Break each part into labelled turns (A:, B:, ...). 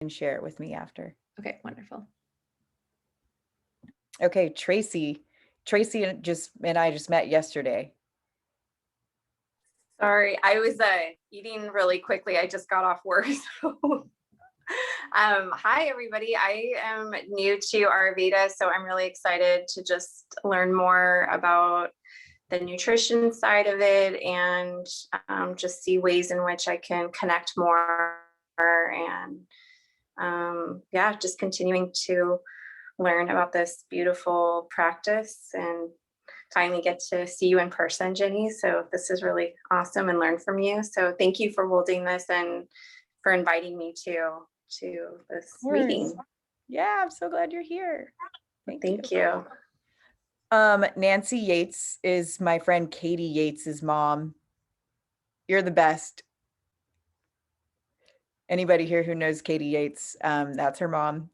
A: can share it with me after.
B: Okay, wonderful.
A: Okay, Tracy. Tracy and I just met yesterday.
C: Sorry, I was eating really quickly. I just got off work. So hi everybody. I am new to Ayurveda, so I'm really excited to just learn more about the nutrition side of it and just see ways in which I can connect more and yeah, just continuing to learn about this beautiful practice and finally get to see you in person, Jenny. So this is really awesome and learn from you. So thank you for holding this and for inviting me to this meeting.
A: Yeah, I'm so glad you're here.
C: Thank you.
A: Nancy Yates is my friend Katie Yates's mom. You're the best. Anybody here who knows Katie Yates, that's her mom.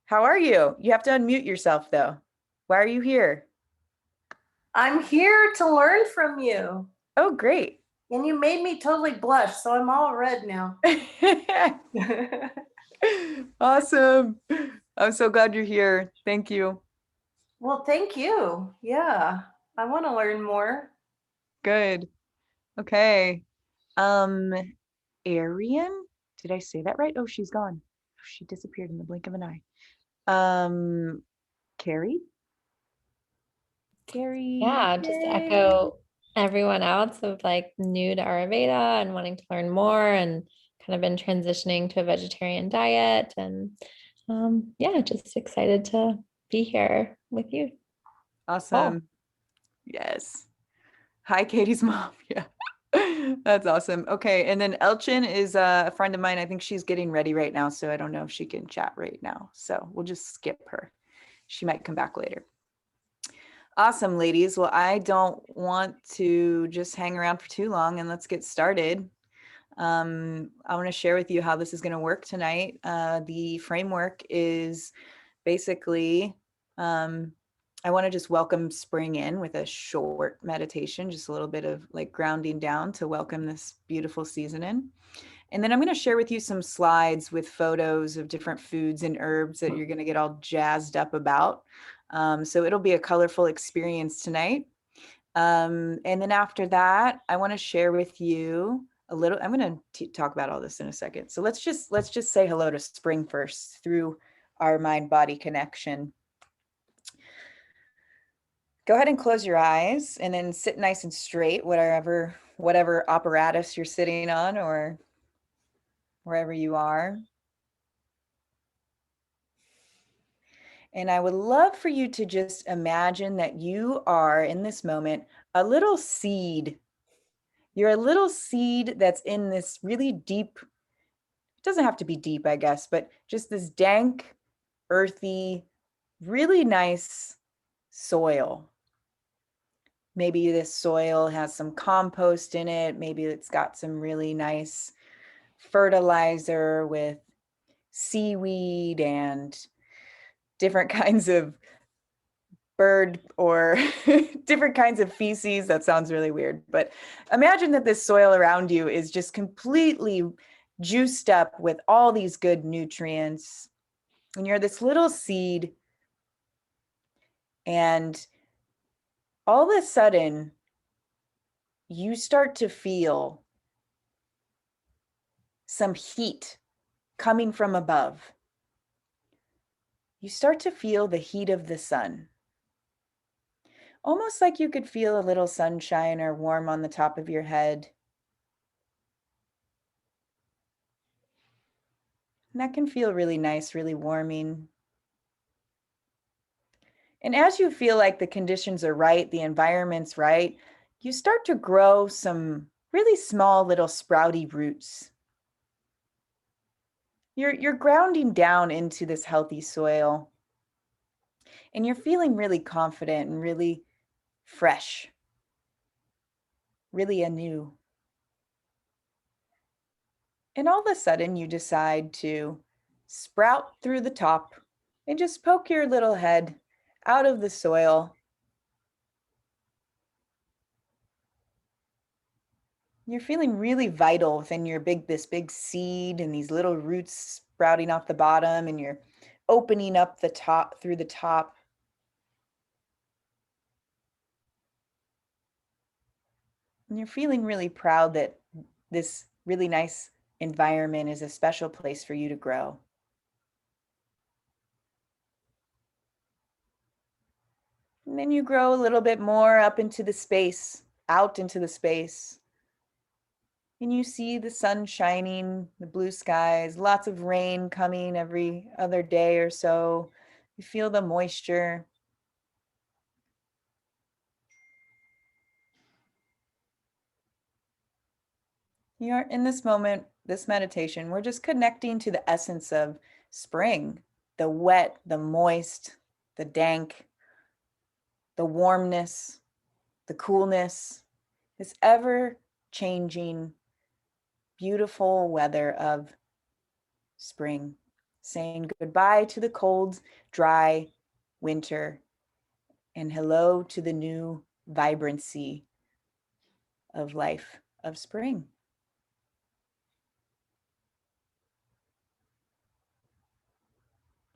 A: How are you? You have to unmute yourself though. Why are you here?
D: I'm here to learn from you.
A: Oh, great.
D: And you made me totally blush, so I'm all red now.
A: Awesome. I'm so glad you're here. Thank you.
D: Well, thank you. Yeah, I want to learn more.
A: Good. Okay. Arian? Did I say that right? Oh, she's gone. She disappeared in the blink of an eye. Carrie? Carrie.
B: Yeah, just to echo everyone else of like new to Ayurveda and wanting to learn more and kind of been transitioning to a vegetarian diet. And yeah, just excited to be here with you.
A: Awesome. Yes. Hi, Katie's mom. Yeah. That's awesome. Okay. And then Elchin is a friend of mine. I think she's getting ready right now. So I don't know if she can chat right now. So we'll just skip her. She might come back later. Awesome, ladies. Well, I don't want to just hang around for too long and let's get started. I want to share with you how this is going to work tonight. The framework is basically, I want to just welcome spring in with a short meditation, just a little bit of like grounding down to welcome this beautiful season in. And then I'm going to share with you some slides with photos of different foods and herbs that you're going to get all jazzed up about. So it'll be a colorful experience tonight. And then after that, I want to share with you a little, I'm going to talk about all this in a second. So let's just say hello to spring first through our mind-body connection. Go ahead and close your eyes and then sit nice and straight, whatever apparatus you're sitting on or wherever you are. And I would love for you to just imagine that you are in this moment a little seed. You're a little seed that's in this really deep, it doesn't have to be deep, I guess, but just this dank, earthy, really nice soil. Maybe this soil has some compost in it. Maybe it's got some really nice fertilizer with seaweed and different kinds of bird or different kinds of feces. That sounds really weird, but imagine that this soil around you is just completely juiced up with all these good nutrients. And you're this little seed, and all of a sudden, you start to feel some heat coming from above. You start to feel the heat of the sun. Almost like you could feel a little sunshine or warm on the top of your head. And that can feel really nice, really warming. And as you feel like the conditions are right, the environment's right, you start to grow some really small little sprouty roots. You're grounding down into this healthy soil. And you're feeling really confident and really fresh, really anew. And all of a sudden you decide to sprout through the top and just poke your little head out of the soil. You're feeling really vital within your this big seed and these little roots sprouting off the bottom, and you're opening up the top through the top. And you're feeling really proud that this really nice environment is a special place for you to grow. And then you grow a little bit more up into the space, out into the space. And you see the sun shining, the blue skies, lots of rain coming every other day or so. You feel the moisture. You're in this moment, this meditation, we're just connecting to the essence of spring, the wet, the moist, the dank, the warmness, the coolness, this ever changing, beautiful weather of spring, saying goodbye to the cold, dry winter, and hello to the new vibrancy of life of spring.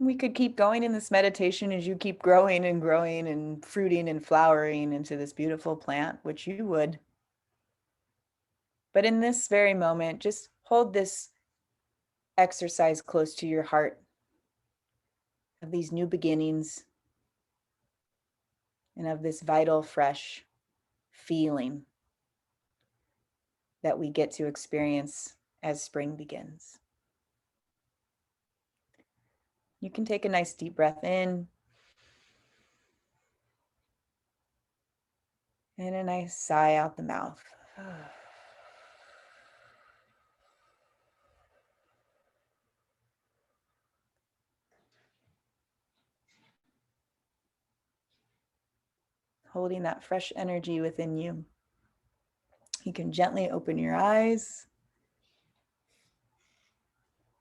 A: We could keep going in this meditation as you keep growing and fruiting and flowering into this beautiful plant, which you would. But in this very moment, just hold this exercise close to your heart of these new beginnings and of this vital, fresh feeling that we get to experience as spring begins. You can take a nice deep breath in and a nice sigh out the mouth. Holding that fresh energy within you. You can gently open your eyes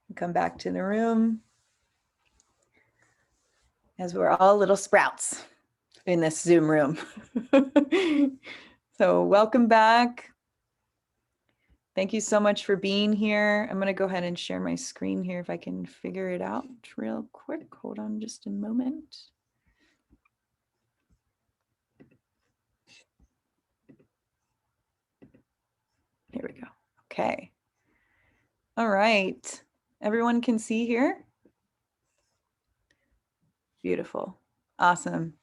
A: and come back to the room as we're all little sprouts in this Zoom room. So welcome back. Thank you so much for being here. I'm going to go ahead and share my screen here if I can figure it out real quick. Hold on just a moment. Here we go. Okay. All right. Everyone can see here? Beautiful. Awesome.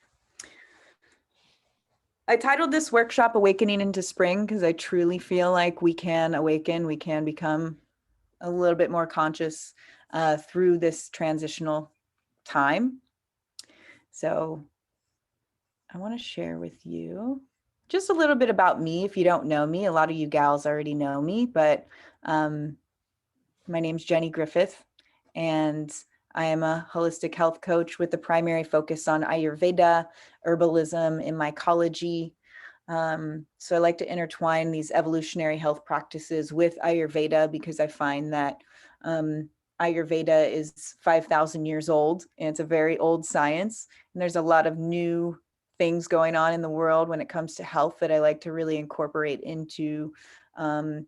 A: I titled this workshop Awakening into Spring because I truly feel like we can awaken, we can become a little bit more conscious through this transitional time. So I want to share with you just a little bit about me. If you don't know me, a lot of you gals already know me, but my name's Jenny Griffith, and I am a holistic health coach with the primary focus on Ayurveda, herbalism, and mycology. So I like to intertwine these evolutionary health practices with Ayurveda because I find that Ayurveda is 5,000 years old, and it's a very old science. And there's a lot of new things going on in the world when it comes to health that I like to really incorporate into a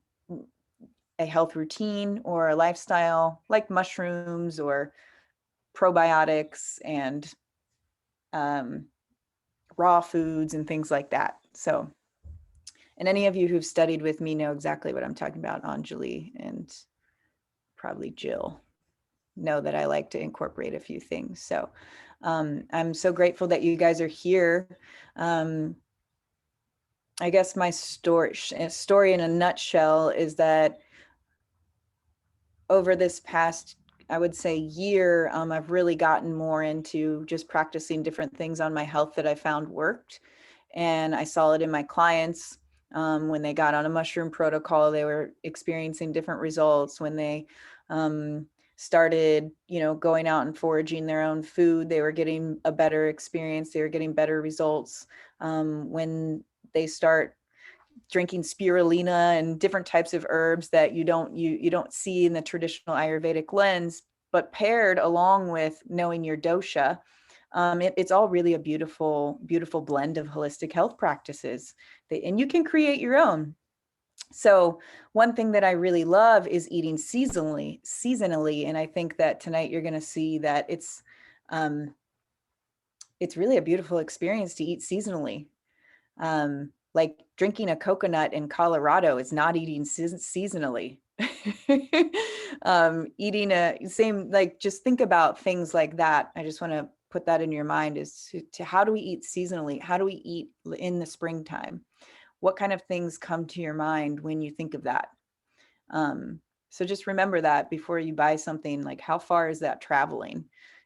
A: health routine or a lifestyle, like mushrooms or probiotics and raw foods and things like that. So, and any of you who've studied with me know exactly what I'm talking about. Anjali and probably Jill know that I like to incorporate a few things. So I'm so grateful that you guys are here. I guess my story in a nutshell is that over this past, I would say, year, I've really gotten more into just practicing different things on my health that I found worked. And I saw it in my clients. When they got on a mushroom protocol, they were experiencing different results. When they started, going out and foraging their own food, they were getting a better experience. They were getting better results. When they start drinking spirulina and different types of herbs that you don't see in the traditional Ayurvedic lens, but paired along with knowing your dosha, it's all really a beautiful, beautiful blend of holistic health practices. And you can create your own. So one thing that I really love is eating seasonally. And I think that tonight you're going to see that it's really a beautiful experience to eat seasonally. Like drinking a coconut in Colorado is not eating seasonally. Eating like, just think about things like that. I just want to put that in your mind, is to how do we eat seasonally? How do we eat in the springtime? What kind of things come to your mind when you think of that? So just remember that before you buy something. Like, how far is that traveling?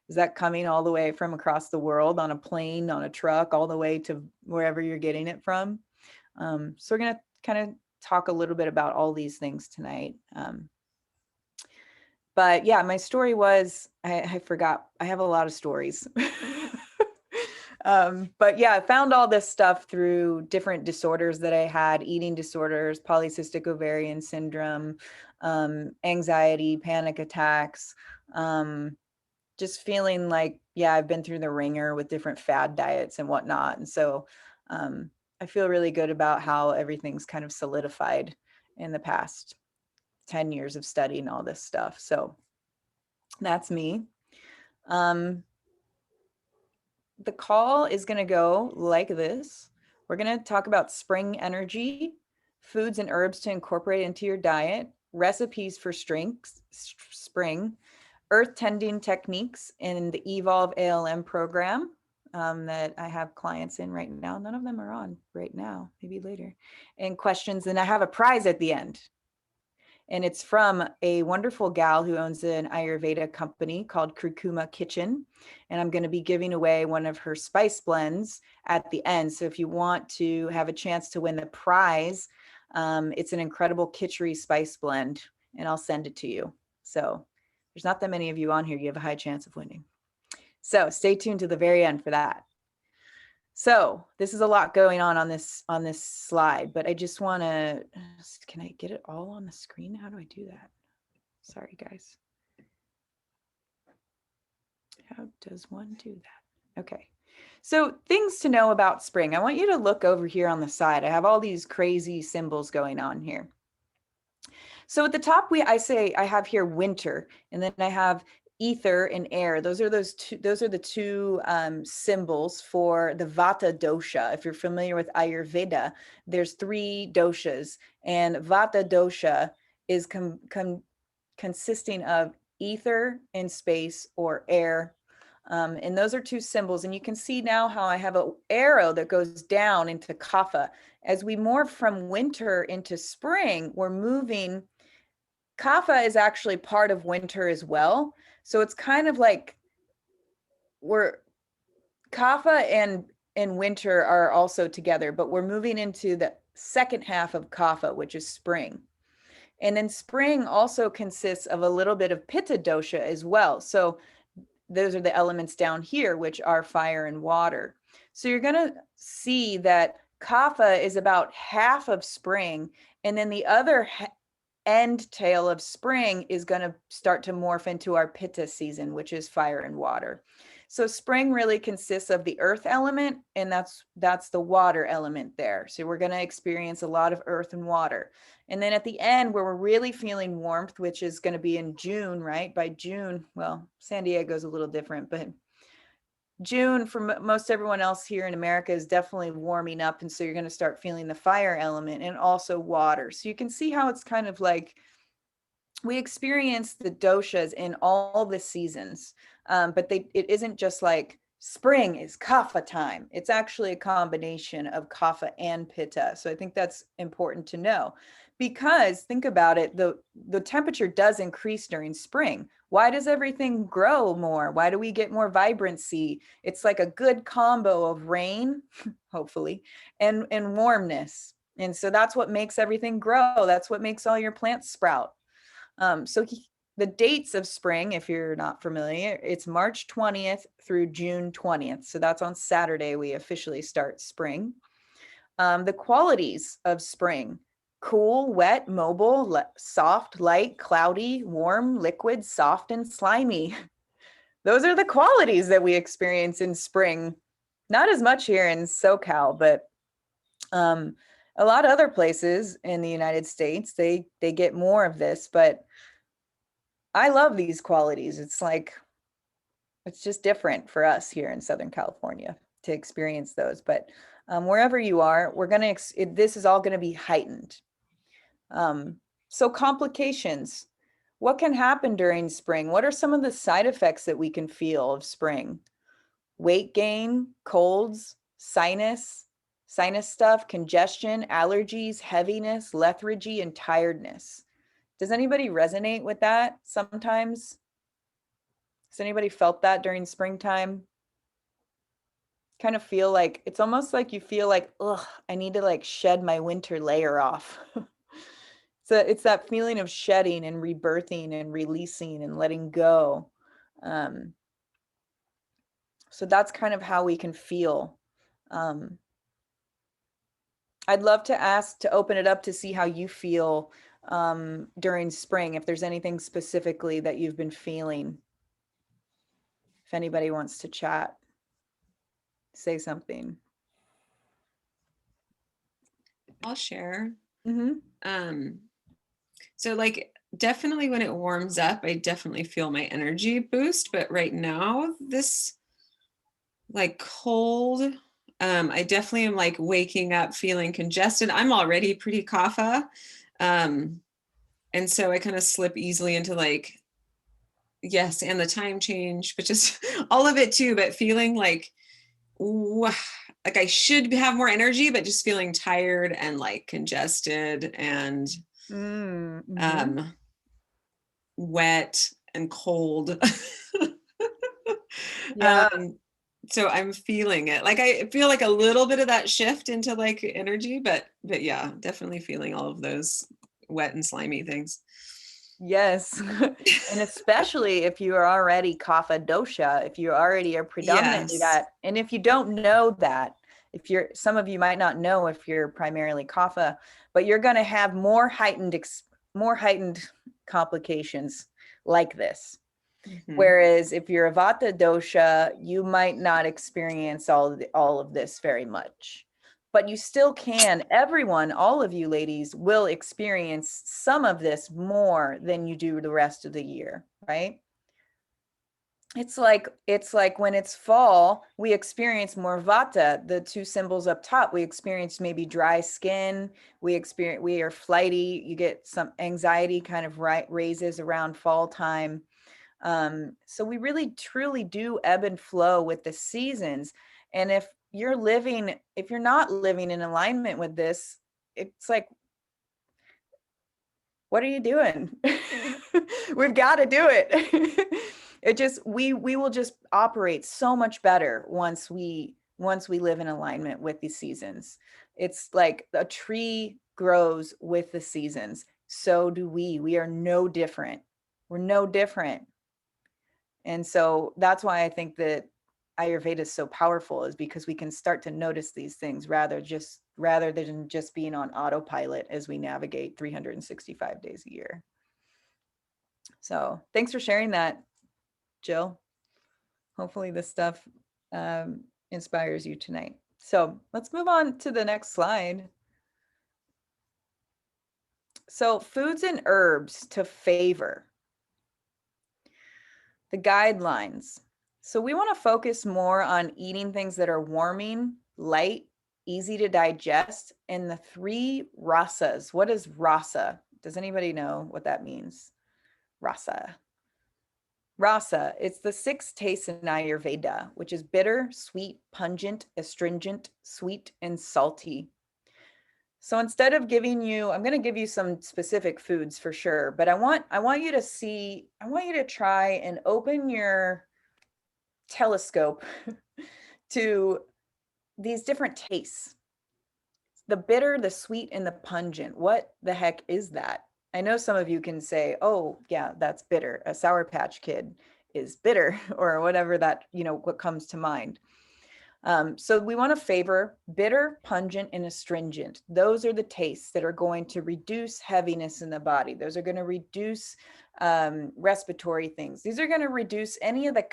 A: Is that coming all the way from across the world on a plane, on a truck, all the way to wherever you're getting it from? So we're going to kind of talk a little bit about all these things tonight. But yeah, my story was, I forgot, I have a lot of stories. But yeah, I found all this stuff through different disorders that I had: eating disorders, polycystic ovarian syndrome, anxiety, panic attacks, just feeling like, yeah, I've been through the ringer with different fad diets and whatnot. And so I feel really good about how everything's kind of solidified in the past 10 years of studying all this stuff. So that's me. The call is going to go like this. We're going to talk about spring energy, foods and herbs to incorporate into your diet, recipes for spring, earth tending techniques in the Evolve ALM program that I have clients in right now. None of them are on right now, maybe later. And questions, and I have a prize at the end. And it's from a wonderful gal who owns an Ayurveda company called Kurkuma Kitchen. And I'm going to be giving away one of her spice blends at the end. So if you want to have a chance to win the prize, it's an incredible kitchery spice blend, and I'll send it to you. So there's not that many of you on here. You have a high chance of winning. So stay tuned to the very end for that. So this is a lot going on this slide, but I just want to, can I get it all on the screen? How do I do that? Sorry, guys. How does one do that? Okay. So things to know about spring. I want you to look over here on the side. I have all these crazy symbols going on here. So at the top, I have here winter, and then I have ether and air. Those are the two symbols for the Vata dosha. If you're familiar with Ayurveda, there's 3 doshas, and Vata dosha is consisting of ether in space, or air. And those are 2 symbols. And you can see now how I have an arrow that goes down into Kapha. As we morph from winter into spring, we're moving. Kapha is actually part of winter as well. So it's kind of like Kapha and winter are also together, but we're moving into the second half of Kapha, which is spring. And then spring also consists of a little bit of Pitta dosha as well. So those are the elements down here, which are fire and water. So you're going to see that Kapha is about half of spring, and then the other end tail of spring is going to start to morph into our Pitta season, which is fire and water. So spring really consists of the earth element, and that's the water element there. So we're going to experience a lot of earth and water. And then at the end, where we're really feeling warmth, which is going to be in June, right? By June, well, San Diego's a little different, but June for most everyone else here in America is definitely warming up. And so you're going to start feeling the fire element and also water. So you can see how it's kind of like we experience the doshas in all the seasons, but it isn't just like spring is kapha time. It's actually a combination of kapha and pitta. So I think that's important to know, because think about it, the temperature does increase during spring. Why does everything grow more? Why do we get more vibrancy? It's like a good combo of rain, hopefully, and warmness. And so that's what makes everything grow. That's what makes all your plants sprout. The dates of spring, if you're not familiar, it's March 20th through June 20th. So that's on Saturday, we officially start spring. The qualities of spring: cool, wet, mobile, soft, light, cloudy, warm, liquid, soft, and slimy. Those are the qualities that we experience in spring. Not as much here in SoCal, but A lot of other places in the United States, they get more of this, but I love these qualities. It's like, it's just different for us here in Southern California to experience those. But wherever you are, we're going to, this is all going to be heightened. So complications, what can happen during spring? What are some of the side effects that we can feel of spring? Weight gain, colds, sinus stuff, congestion, allergies, heaviness, lethargy, and tiredness. Does anybody resonate with that sometimes? Has anybody felt that during springtime? Kind of feel like, it's almost like you feel like, ugh, I need to like shed my winter layer off. So it's that feeling of shedding and rebirthing and releasing and letting go. So that's kind of how we can feel. I'd love to open it up to see how you feel during spring, if there's anything specifically that you've been feeling. If anybody wants to chat, say something.
E: I'll share.
A: Mm-hmm.
E: So like definitely when it warms up, I definitely feel my energy boost. But right now, this like cold, I definitely am like waking up feeling congested. I'm already pretty kapha. And so I kind of slip easily into like, yes, and the time change, but just all of it too, but feeling like I should have more energy, but just feeling tired and like congested and wet and cold.
A: Yeah.
E: So I'm feeling it. Like I feel like a little bit of that shift into like energy, but yeah, definitely feeling all of those wet and slimy things.
A: Yes. And especially if you are already kapha dosha, if you already are predominantly that, and if you don't know that, some of you might not know if you're primarily kapha, but you're going to have more heightened complications like this. Mm-hmm. Whereas if you're a vata dosha, you might not experience all of this very much. But you still can, everyone, all of you ladies will experience some of this more than you do the rest of the year, right? It's like when it's fall, we experience more vata, the two symbols up top. We experience maybe dry skin. We are flighty. You get some anxiety kind of raises around fall time. So we really truly do ebb and flow with the seasons. And if you're not living in alignment with this, it's like, what are you doing? We've got to do it. We will just operate so much better once we live in alignment with the seasons. It's like a tree grows with the seasons. So do we. We are no different. We're no different. And so that's why I think that Ayurveda is so powerful, is because we can start to notice these things rather than just being on autopilot as we navigate 365 days a year. So thanks for sharing that, Jill. Hopefully this stuff inspires you tonight. So let's move on to the next slide. So foods and herbs to favor. The guidelines. So we want to focus more on eating things that are warming, light, easy to digest, and the 3 rasas. What is rasa? Does anybody know what that means? Rasa. Rasa, it's the 6 tastes in Ayurveda, which is bitter, sweet, pungent, astringent, sweet, and salty. So instead of giving you, I'm going to give you some specific foods for sure, but I want you to try and open your telescope to these different tastes. The bitter, the sweet, and the pungent. What the heck is that? I know some of you can say, oh yeah, that's bitter. A Sour Patch Kid is bitter, or whatever that, what comes to mind. So we want to favor bitter, pungent, and astringent. Those are the tastes that are going to reduce heaviness in the body. Those are going to reduce respiratory things. These are going to reduce any of the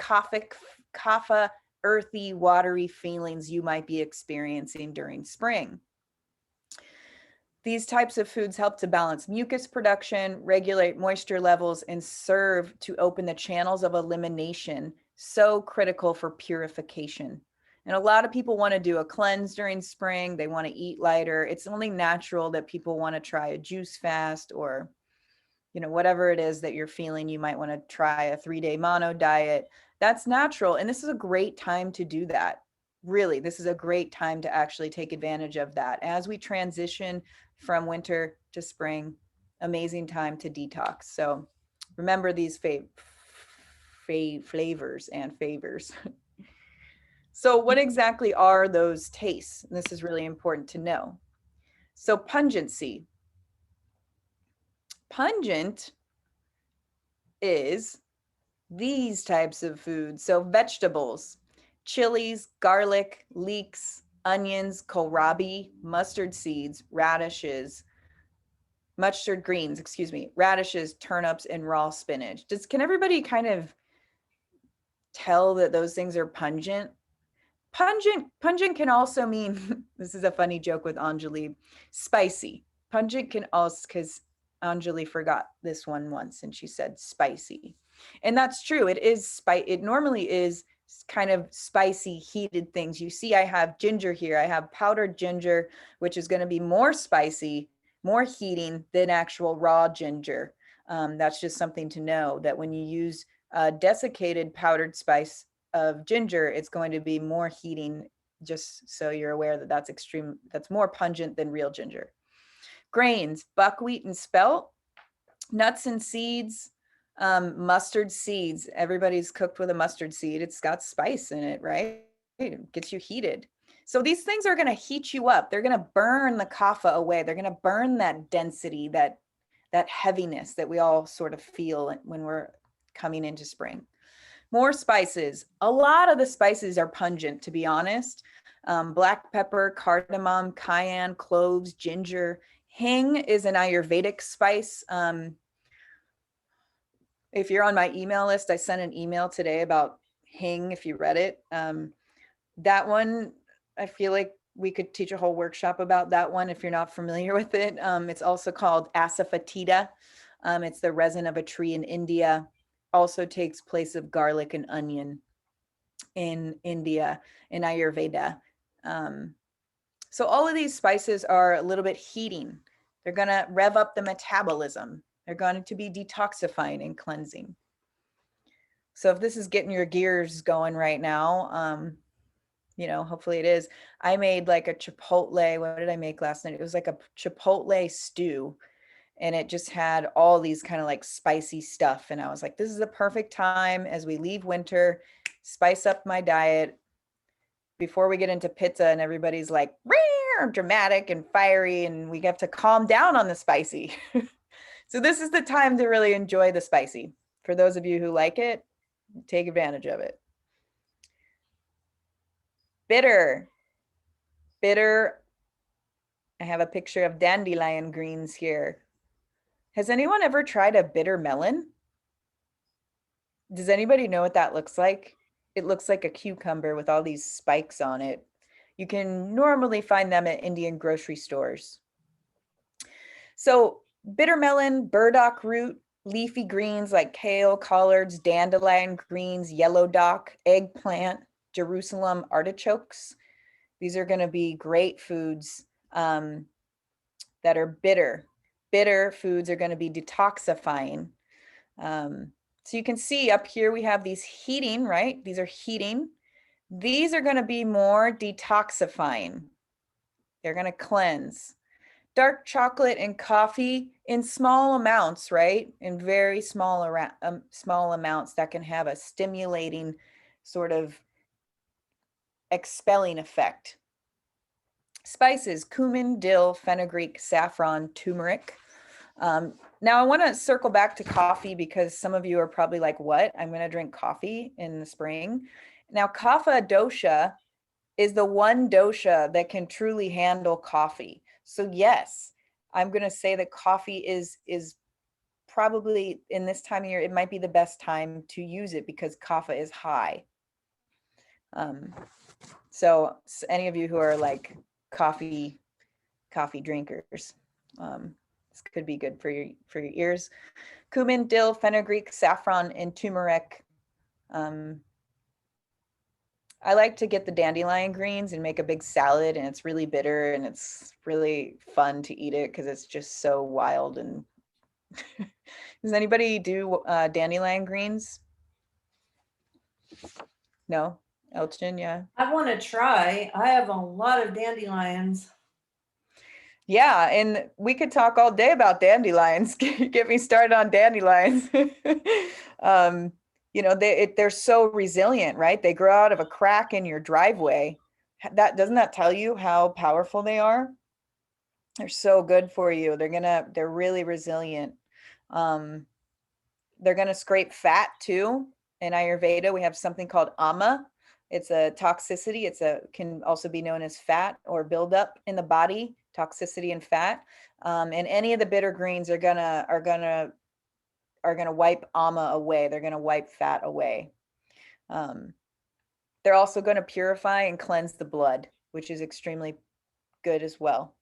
A: kapha, earthy, watery feelings you might be experiencing during spring. These types of foods help to balance mucus production, regulate moisture levels, and serve to open the channels of elimination, so critical for purification. And a lot of people want to do a cleanse during spring. They want to eat lighter. It's only natural that people want to try a juice fast, or, you know, whatever it is that you're feeling. You might want to try a 3-day mono diet. That's natural. And this is a great time to do that. Really, this is a great time to actually take advantage of that. As we transition from winter to spring, amazing time to detox. So remember these flavors and favors. So what exactly are those tastes? And this is really important to know. So pungency. Pungent is these types of foods. So vegetables, chilies, garlic, leeks, onions, kohlrabi, mustard seeds, radishes, mustard greens, excuse me, radishes, turnips, and raw spinach. Can everybody kind of tell that those things are pungent? Pungent can also mean, this is a funny joke with Anjali, spicy. Pungent can also, because Anjali forgot this one once and she said spicy. And that's true. It is it normally is kind of spicy, heated things. You see, I have ginger here. I have powdered ginger, which is going to be more spicy, more heating than actual raw ginger. That's just something to know, that when you use desiccated powdered spice of ginger, it's going to be more heating, just so you're aware that that's more pungent than real ginger. Grains, buckwheat and spelt, nuts and seeds, mustard seeds. Everybody's cooked with a mustard seed. It's got spice in it, right? It gets you heated. So these things are going to heat you up. They're going to burn the kapha away. They're going to burn that density, that heaviness that we all sort of feel when we're coming into spring. More spices. A lot of the spices are pungent, to be honest. Black pepper, cardamom, cayenne, cloves, ginger. Hing is an Ayurvedic spice. If you're on my email list, I sent an email today about hing, if you read it. That one, I feel like we could teach a whole workshop about that one if you're not familiar with it. It's also called Asafoetida. It's the resin of a tree in India. Also takes place of garlic and onion in India, in Ayurveda. So all of these spices are a little bit heating. They're going to rev up the metabolism. They're going to be detoxifying and cleansing. So if this is getting your gears going right now, you know, hopefully it is. I made like a chipotle. What did I make last night? It was like a chipotle stew. And it just had all these kind of like spicy stuff. And I was like, this is the perfect time as we leave winter, spice up my diet before we get into pizza and everybody's like dramatic and fiery and we have to calm down on the spicy. So this is the time to really enjoy the spicy. For those of you who like it, take advantage of it. Bitter. Bitter. I have a picture of dandelion greens here. Has anyone ever tried a bitter melon? Does anybody know what that looks like? It looks like a cucumber with all these spikes on it. You can normally find them at Indian grocery stores. So bitter melon, burdock root, leafy greens like kale, collards, dandelion greens, yellow dock, eggplant, Jerusalem artichokes. These are going to be great foods that are bitter. Bitter foods are going to be detoxifying. So you can see up here we have these heating, right? These are heating. These are going to be more detoxifying. They're going to cleanse. Dark chocolate and coffee in small amounts, right? In very small amounts that can have a stimulating sort of expelling effect. Spices, cumin, dill, fenugreek, saffron, turmeric. Now I want to circle back to coffee because some of you are probably like, what? I'm going to drink coffee in the spring. Now, kapha dosha is the one dosha that can truly handle coffee. So yes, I'm going to say that coffee is probably in this time of year, it might be the best time to use it because kapha is high. So any of you who are like coffee drinkers, This could be good for your ears. Cumin, dill, fenugreek, saffron, and turmeric. I like to get the dandelion greens and make a big salad, and it's really bitter and it's really fun to eat it because it's just so wild. And does anybody do dandelion greens? No? Elton, yeah.
D: I want to try. I have a lot of dandelions.
A: Yeah, and we could talk all day about dandelions. Get me started on dandelions. You know, they're so resilient, right? They grow out of a crack in your driveway. That doesn't that tell you how powerful they are? They're so good for you. They're really resilient. They're gonna scrape fat too. In Ayurveda, we have something called ama. It's a toxicity. Can also be known as fat or buildup in the body, toxicity and fat. And any of the bitter greens are gonna wipe ama away. They're gonna wipe fat away. They're also going to purify and cleanse the blood, which is extremely good as well.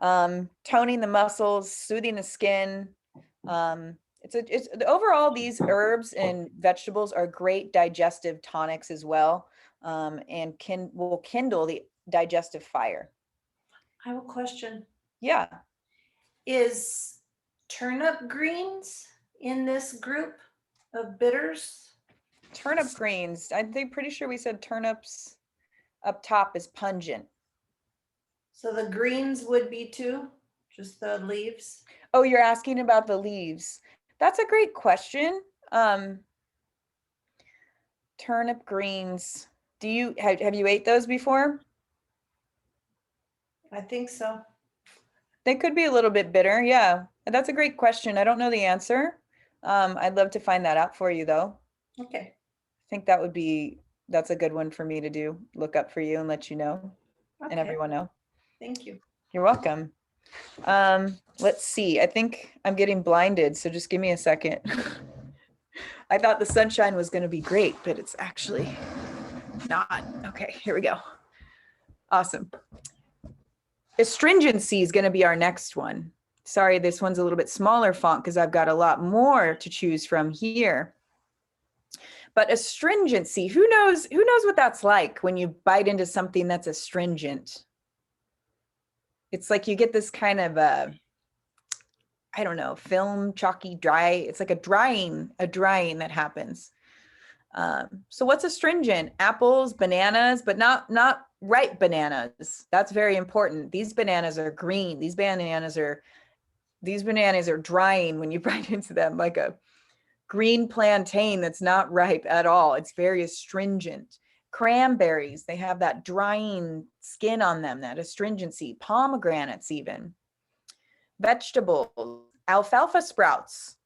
A: Toning the muscles, soothing the skin. It's overall, these herbs and vegetables are great digestive tonics as well, and will kindle the digestive fire.
D: I have a question.
A: Yeah.
D: Is turnip greens in this group of bitters?
A: Turnip greens. I'm pretty sure we said turnips up top is pungent.
D: So the greens would be too, just the leaves?
A: Oh, you're asking about the leaves. That's a great question. Turnip greens. Have you ate those before?
D: I think so.
A: They could be a little bit bitter. Yeah, that's a great question. I don't know the answer. I'd love to find that out for you though.
D: Okay.
A: I think that's a good one for me to look up for you and let you know and everyone know.
D: Thank you.
A: You're welcome. Let's see. I think I'm getting blinded, so just give me a second. I thought the sunshine was going to be great, but it's actually not. Okay, here we go. Awesome. Astringency is going to be our next one. Sorry, this one's a little bit smaller font because I've got a lot more to choose from here. But astringency, who knows what that's like when you bite into something that's astringent? It's like you get this kind of I don't know, film, chalky, dry. It's like a drying that happens. So what's astringent? Apples, bananas, but not ripe bananas. That's very important. These bananas are green. These bananas are drying when you bite into them, like a green plantain that's not ripe at all. It's very astringent. Cranberries, they have that drying skin on them, that astringency. Pomegranates even. Vegetables, alfalfa sprouts.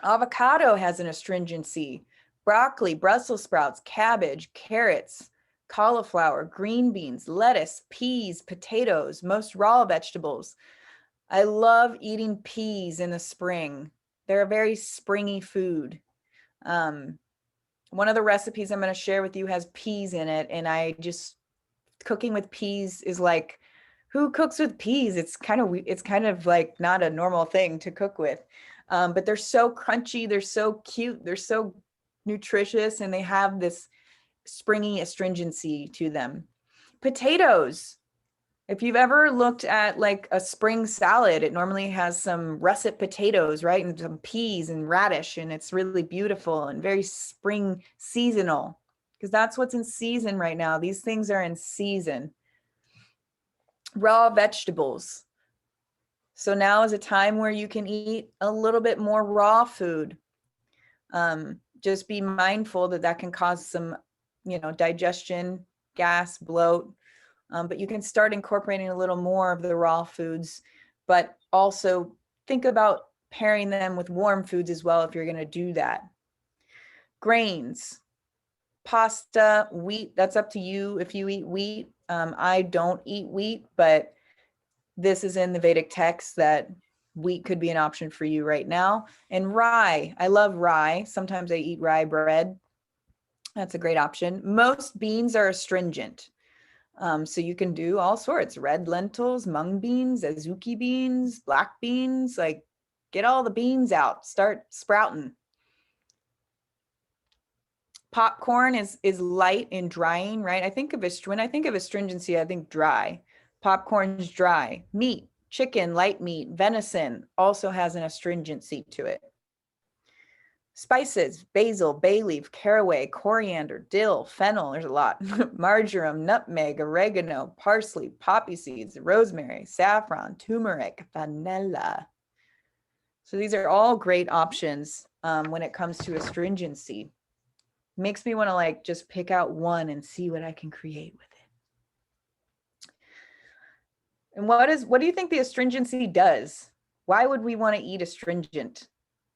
A: Avocado has an astringency. Broccoli, Brussels sprouts, cabbage, carrots, cauliflower, green beans, lettuce, peas, potatoes, most raw vegetables. I love eating peas in the spring. They're a very springy food. One of the recipes I'm going to share with you has peas in it, and cooking with peas is like, who cooks with peas? It's kind of like not a normal thing to cook with. But they're so crunchy, they're so cute, they're so nutritious, and they have this springy astringency to them. Potatoes. If you've ever looked at like a spring salad, it normally has some russet potatoes, right? And some peas and radish, and it's really beautiful and very spring seasonal, because that's what's in season right now. These things are in season. Raw vegetables. So now is a time where you can eat a little bit more raw food. Just be mindful that can cause some, digestion, gas, bloat. But you can start incorporating a little more of the raw foods, but also think about pairing them with warm foods as well if you're going to do that. Grains, pasta, wheat, that's up to you if you eat wheat. I don't eat wheat, but this is in the Vedic text that wheat could be an option for you right now. And rye, I love rye. Sometimes I eat rye bread. That's a great option. Most beans are astringent. So you can do all sorts, red lentils, mung beans, azuki beans, black beans, like get all the beans out, start sprouting. Popcorn is light in drying, right? When I think of astringency, I think dry. Popcorn's dry. Meat, chicken, light meat, venison also has an astringency to it. Spices, basil, bay leaf, caraway, coriander, dill, fennel, there's a lot. Marjoram, nutmeg, oregano, parsley, poppy seeds, rosemary, saffron, turmeric, vanilla. So these are all great options when it comes to astringency. Makes me want to like just pick out one and see what I can create with it. And what do you think the astringency does? Why would we want to eat astringent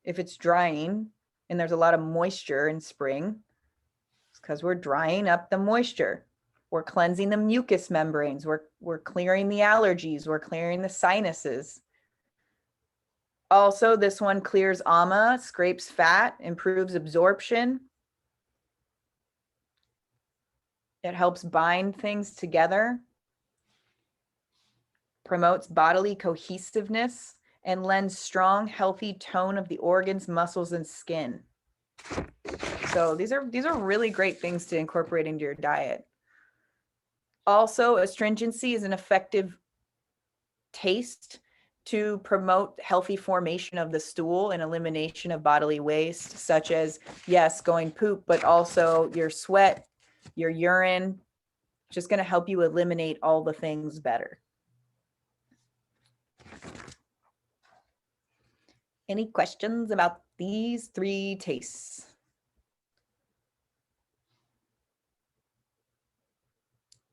A: if it's drying and there's a lot of moisture in spring? It's because we're drying up the moisture. We're cleansing the mucous membranes. We're clearing the allergies. We're clearing the sinuses. Also, this one clears ama, scrapes fat, improves absorption. It helps bind things together, promotes bodily cohesiveness, and lends strong, healthy tone of the organs, muscles, and skin. So these are really great things to incorporate into your diet. Also, astringency is an effective taste to promote healthy formation of the stool and elimination of bodily waste, such as, yes, going poop, but also your sweat, your urine, just going to help you eliminate all the things better. Any questions about these 3 tastes?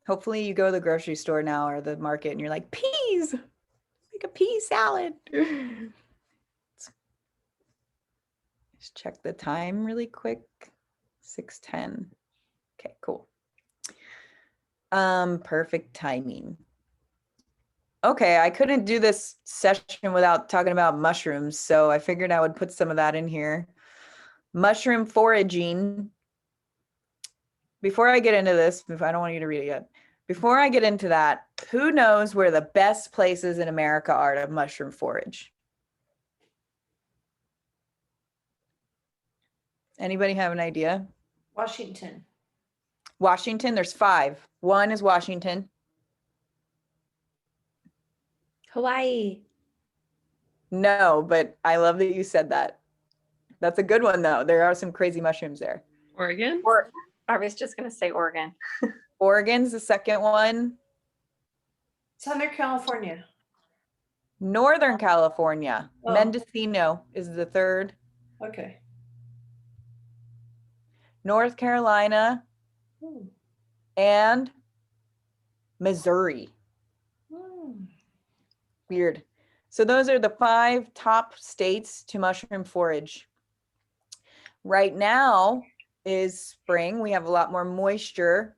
A: Hopefully you go to the grocery store now or the market and you're like, peas, make a pea salad. Just check the time really quick. 6:10. Okay, cool. Perfect timing. Okay, I couldn't do this session without talking about mushrooms, so I figured I would put some of that in here. Mushroom foraging. Before I get into this, I don't want you to read it yet. Before I get into that, who knows where the best places in America are to mushroom forage? Anybody have an idea?
D: Washington.
A: Washington, there's 5. 1 is Washington.
B: Hawaii.
A: No, but I love that you said that. That's a good one, though. There are some crazy mushrooms there.
E: Oregon?
C: Or I was just going to say Oregon.
A: Oregon's the second one.
D: Southern California.
A: Northern California.
D: Oh.
A: Mendocino is the third.
D: Okay.
A: North Carolina and Missouri. Weird. So those are the 5 top states to mushroom forage. Right now is spring. We have a lot more moisture.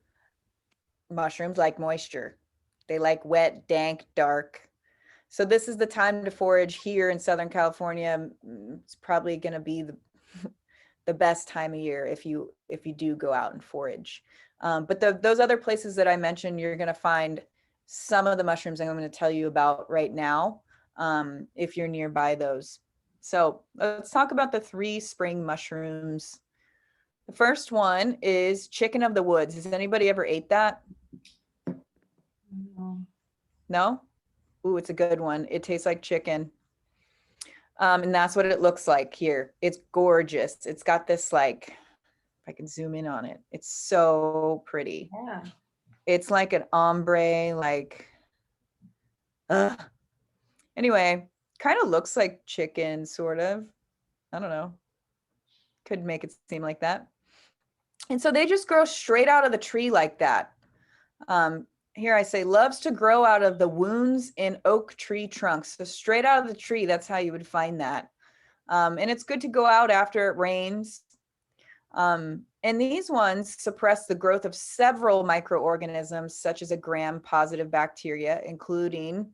A: Mushrooms like moisture. They like wet, dank, dark. So this is the time to forage here in Southern California. It's probably going to be the best time of year if you do go out and forage. But those other places that I mentioned, you're going to find some of the mushrooms I'm going to tell you about right now, if you're nearby those. So let's talk about the 3 spring mushrooms. The first one is chicken of the woods. Has anybody ever ate that? No? Ooh, it's a good one. It tastes like chicken. And that's what it looks like here. It's gorgeous. It's got this, like, if I can zoom in on it, it's so pretty.
D: Yeah.
A: It's like an ombre, like, anyway, kind of looks like chicken, sort of. I don't know. Could make it seem like that. And so they just grow straight out of the tree like that. Here I say, loves to grow out of the wounds in oak tree trunks. So straight out of the tree, that's how you would find that. And it's good to go out after it rains. And these ones suppress the growth of several microorganisms, such as a gram-positive bacteria, including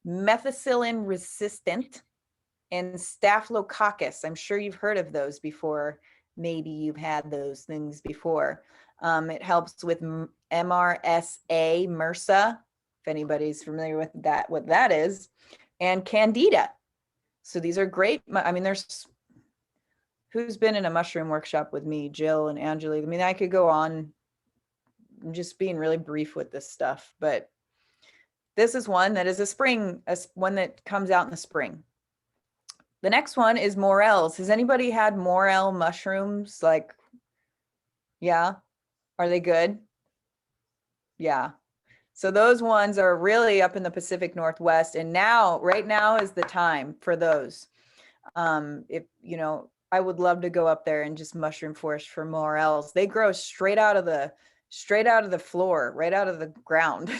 A: methicillin-resistant and Staphylococcus. I'm sure you've heard of those before. maybe you've had those things before. It helps with MRSA, MRSA, if anybody's familiar with that, what that is, and Candida. So these are great. I mean, there's, who's been in a mushroom workshop with me, Jill and Angela. I mean, I could go on just being really brief with this stuff, but this is one that is one that comes out in the spring. The next one is Morels. Has anybody had Morel mushrooms? Like, yeah, are they good? Yeah. So those ones are really up in the Pacific Northwest. And now, right now is the time for those. If, you know, I would love to go up there and just mushroom forest for Morels. They grow straight out of the floor, right out of the ground.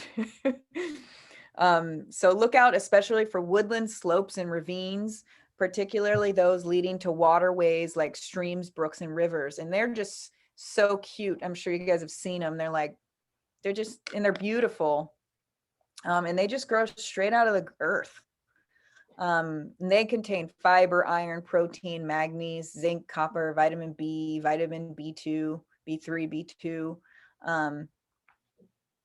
A: So look out, especially for woodland slopes and ravines, particularly those leading to waterways like streams, brooks, and rivers. And they're just so cute. I'm sure you guys have seen them. They're beautiful. And they just grow straight out of the earth. And they contain fiber, iron, protein, manganese, zinc, copper, vitamin B, vitamin B2, B3, B2.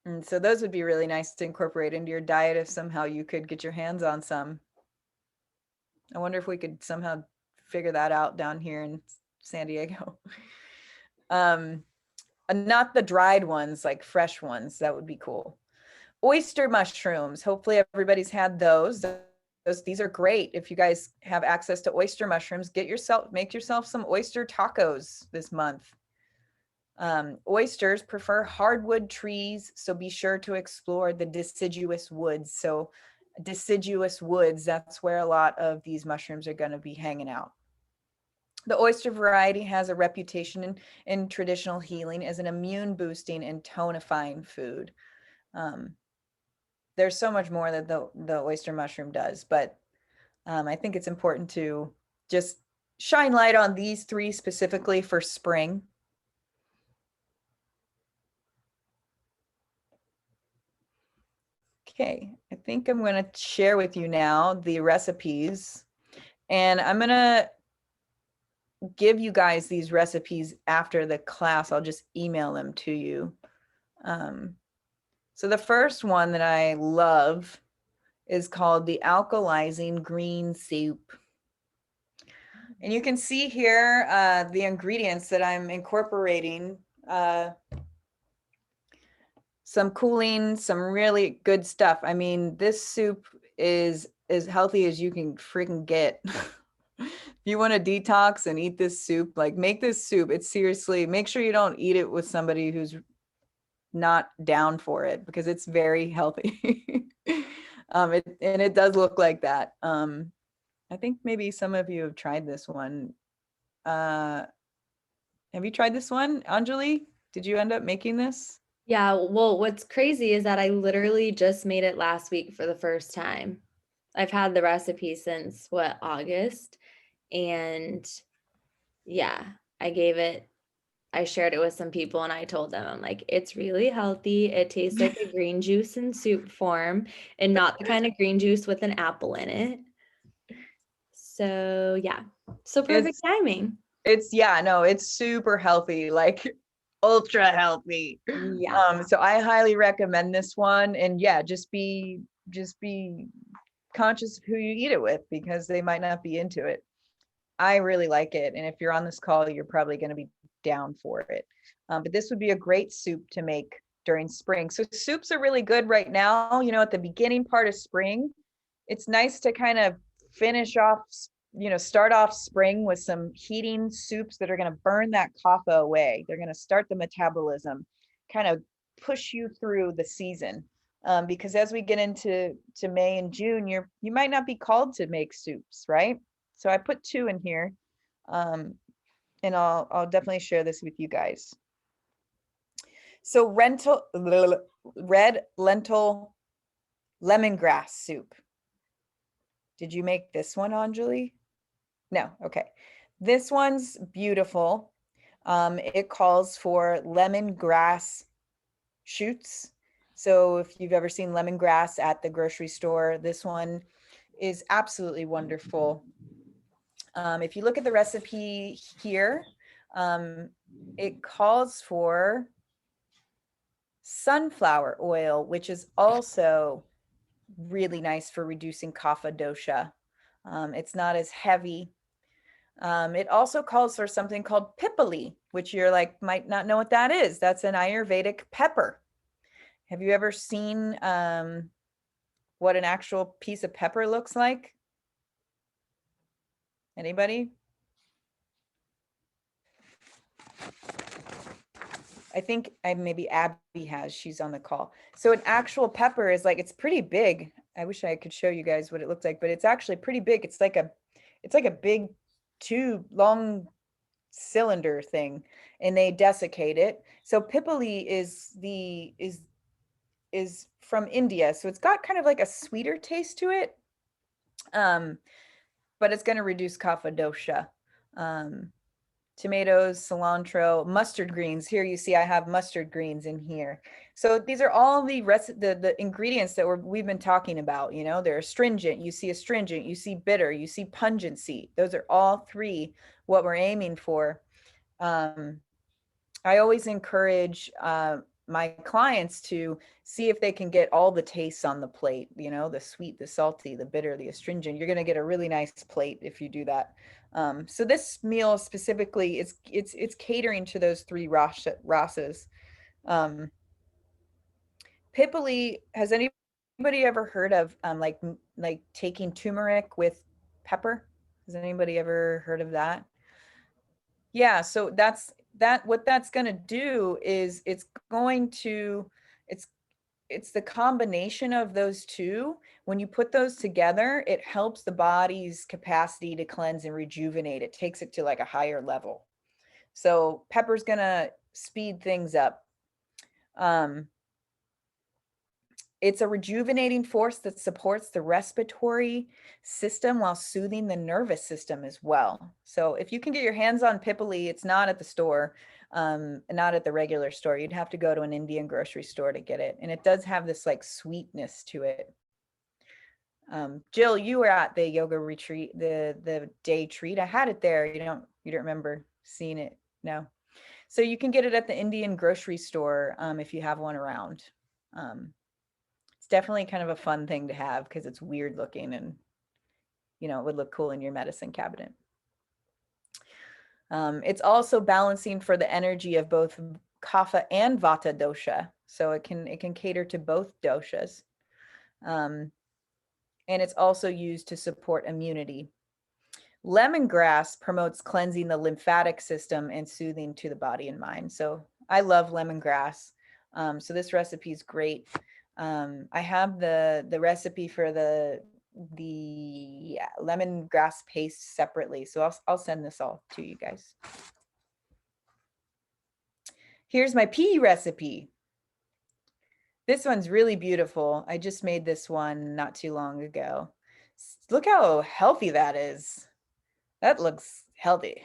A: And so those would be really nice to incorporate into your diet if somehow you could get your hands on some. I wonder if we could somehow figure that out down here in San Diego. Not the dried ones, like fresh ones. That would be cool. Oyster mushrooms. Hopefully everybody's had those. These are great. If you guys have access to oyster mushrooms, make yourself some oyster tacos this month. Oysters prefer hardwood trees, so be sure to explore the deciduous woods. So deciduous woods, that's where a lot of these mushrooms are going to be hanging out. The oyster variety has a reputation in traditional healing as an immune boosting and tonifying food. There's so much more that the oyster mushroom does, but I think it's important to just shine light on these three specifically for spring. Okay, I think I'm going to share with you now the recipes, and I'm going to give you guys these recipes after the class. I'll just email them to you. So the first one that I love is called the Alkalizing Green Soup. And you can see here the ingredients that I'm incorporating. Some cooling, some really good stuff. I mean, this soup is as healthy as you can freaking get. If you want to detox and eat this soup, like make this soup. It's seriously, make sure you don't eat it with somebody who's not down for it, because it's very healthy. And it does look like that. I think maybe some of you have tried this one. Have you tried this one, Anjali? Did you end up making this?
B: Yeah, well, what's crazy is that I literally just made it last week for the first time. I've had the recipe since August, and yeah, I shared it with some people and I told them, I'm like, it's really healthy. It tastes like a green juice in soup form and not the kind of green juice with an apple in it. So yeah, so perfect timing.
A: It's super healthy, like ultra healthy.
B: Yeah.
A: So I highly recommend this one. And yeah, just be conscious of who you eat it with, because they might not be into it. I really like it. And if you're on this call, you're probably going to be down for it. But this would be a great soup to make during spring. So soups are really good right now, at the beginning part of spring. It's nice to kind of finish off, start off spring with some heating soups that are going to burn that kapha away. They're going to start the metabolism, kind of push you through the season. Because as we get into May and June, you might not be called to make soups, right? So I put 2 in here, and I'll definitely share this with you guys. So red lentil lemongrass soup. Did you make this one, Anjali? No, okay. This one's beautiful. It calls for lemongrass shoots. So if you've ever seen lemongrass at the grocery store, this one is absolutely wonderful. If you look at the recipe here, It calls for sunflower oil, which is also really nice for reducing kapha dosha. It's not as heavy. It also calls for something called pipali, which you're like, might not know what that is. That's an Ayurvedic pepper. Have you ever seen what an actual piece of pepper looks like? Anybody? I think maybe Abby has, she's on the call. So an actual pepper is like, it's pretty big. I wish I could show you guys what it looks like, but it's actually pretty big. It's like a big tube, long cylinder thing, and they desiccate it. So pipali is from India. So it's got kind of like a sweeter taste to it. But it's going to reduce kapha dosha. Tomatoes, cilantro, mustard greens. Here you see I have mustard greens in here. So these are all the ingredients that we've been talking about. You know, they're astringent. You see astringent, you see bitter, you see pungency. Those are all three what we're aiming for. I always encourage my clients to see if they can get all the tastes on the plate, you know, the sweet, the salty, the bitter, the astringent. You're going to get a really nice plate if you do that. So this meal specifically, it's catering to those three rasas. Pipali, has anybody ever heard of like taking turmeric with pepper? Has anybody ever heard of that? Yeah, so what that's going to do is it's the combination of those two. When you put those together, it helps the body's capacity to cleanse and rejuvenate. It takes it to like a higher level. So pepper's going to speed things up. It's a rejuvenating force that supports the respiratory system while soothing the nervous system as well. So if you can get your hands on pipali, it's not at the store, not at the regular store. You'd have to go to an Indian grocery store to get it. And it does have this like sweetness to it. Jill, you were at the yoga retreat, the day treat. I had it there. You don't remember seeing it? No. So you can get it at the Indian grocery store if you have one around. Definitely kind of a fun thing to have because it's weird looking and, you know, it would look cool in your medicine cabinet. It's also balancing for the energy of both kapha and vata dosha. So it can cater to both doshas. And it's also used to support immunity. Lemongrass promotes cleansing the lymphatic system and soothing to the body and mind. So I love lemongrass. So this recipe is great. I have the recipe for the lemongrass paste separately. So I'll send this all to you guys. Here's my pea recipe. This one's really beautiful. I just made this one not too long ago. Look how healthy that is. That looks healthy.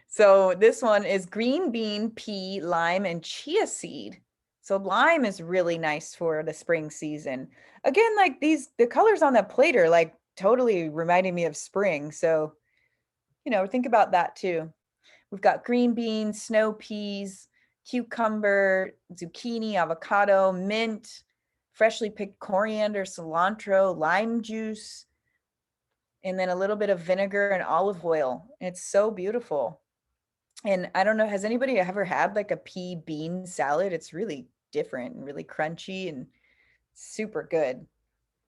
A: So this one is green bean, pea, lime, and chia seed. So lime is really nice for the spring season. Again, like the colors on that plate are like totally reminding me of spring. So, you know, think about that too. We've got green beans, snow peas, cucumber, zucchini, avocado, mint, freshly picked coriander, cilantro, lime juice, and then a little bit of vinegar and olive oil. It's so beautiful. And I don't know, has anybody ever had like a pea bean salad? It's really different and really crunchy and super good.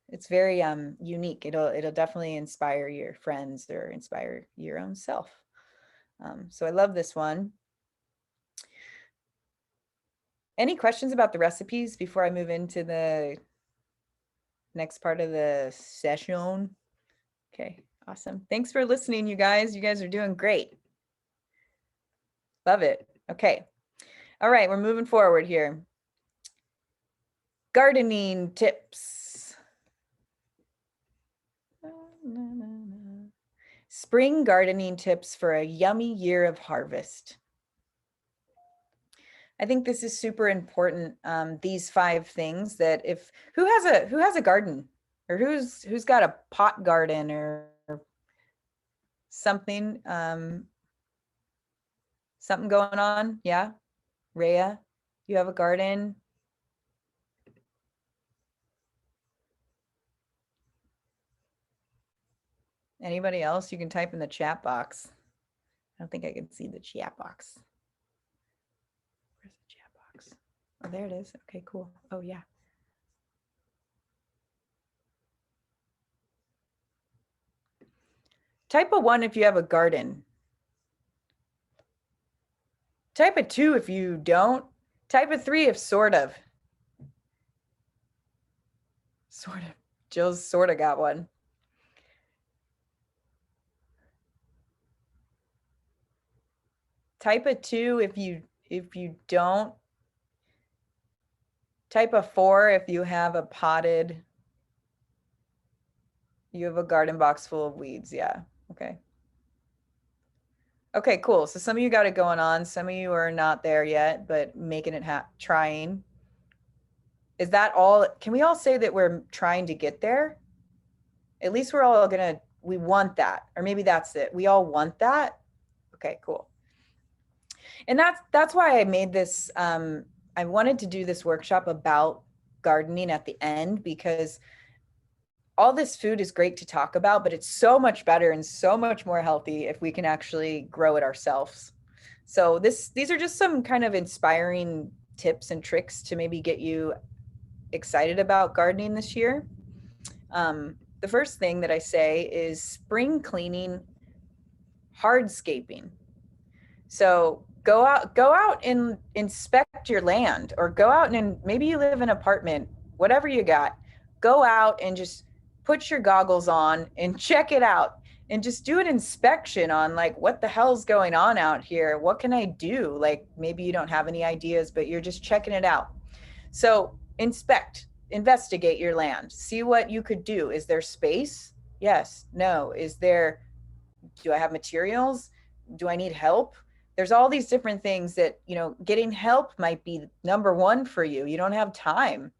A: It's very unique. It'll definitely inspire your friends or inspire your own self. So I love this one. Any questions about the recipes before I move into the next part of the session? Okay, awesome. Thanks for listening, you guys. You guys are doing great. Love it. Okay. All right, we're moving forward here. Gardening tips. Spring gardening tips for a yummy year of harvest. I think this is super important. These 5 things that who has a garden or who's got a pot garden or something, something going on? Yeah. Rhea, you have a garden? Anybody else? You can type in the chat box. I don't think I can see the chat box. Where's the chat box? Oh, there it is. Okay, cool. Oh, yeah. Type a 1 if you have a garden. Type a 2 if you don't. Type a 3 if sort of. Sort of. Jill's sort of got one. Type a 2 if you don't. Type a 4 if you have a potted, you have a garden box full of weeds. Yeah. Okay. Okay, cool. So some of you got it going on. Some of you are not there yet, but making it trying. Is that all? Can we all say that we're trying to get there? At least we're all we want that. Or maybe that's it. We all want that. Okay, cool. And that's why I made this, I wanted to do this workshop about gardening at the end, because all this food is great to talk about, but it's so much better and so much more healthy if we can actually grow it ourselves. So these are just some kind of inspiring tips and tricks to maybe get you excited about gardening this year. The first thing that I say is spring cleaning, hardscaping. So go out and inspect your land, or go out and maybe you live in an apartment, whatever you got, go out and just put your goggles on and check it out and just do an inspection on like, what the hell's going on out here? What can I do? Like maybe you don't have any ideas, but you're just checking it out. So investigate your land, see what you could do. Is there space? Yes, no. Do I have materials? Do I need help? There's all these different things that, getting help might be number one for you. You don't have time.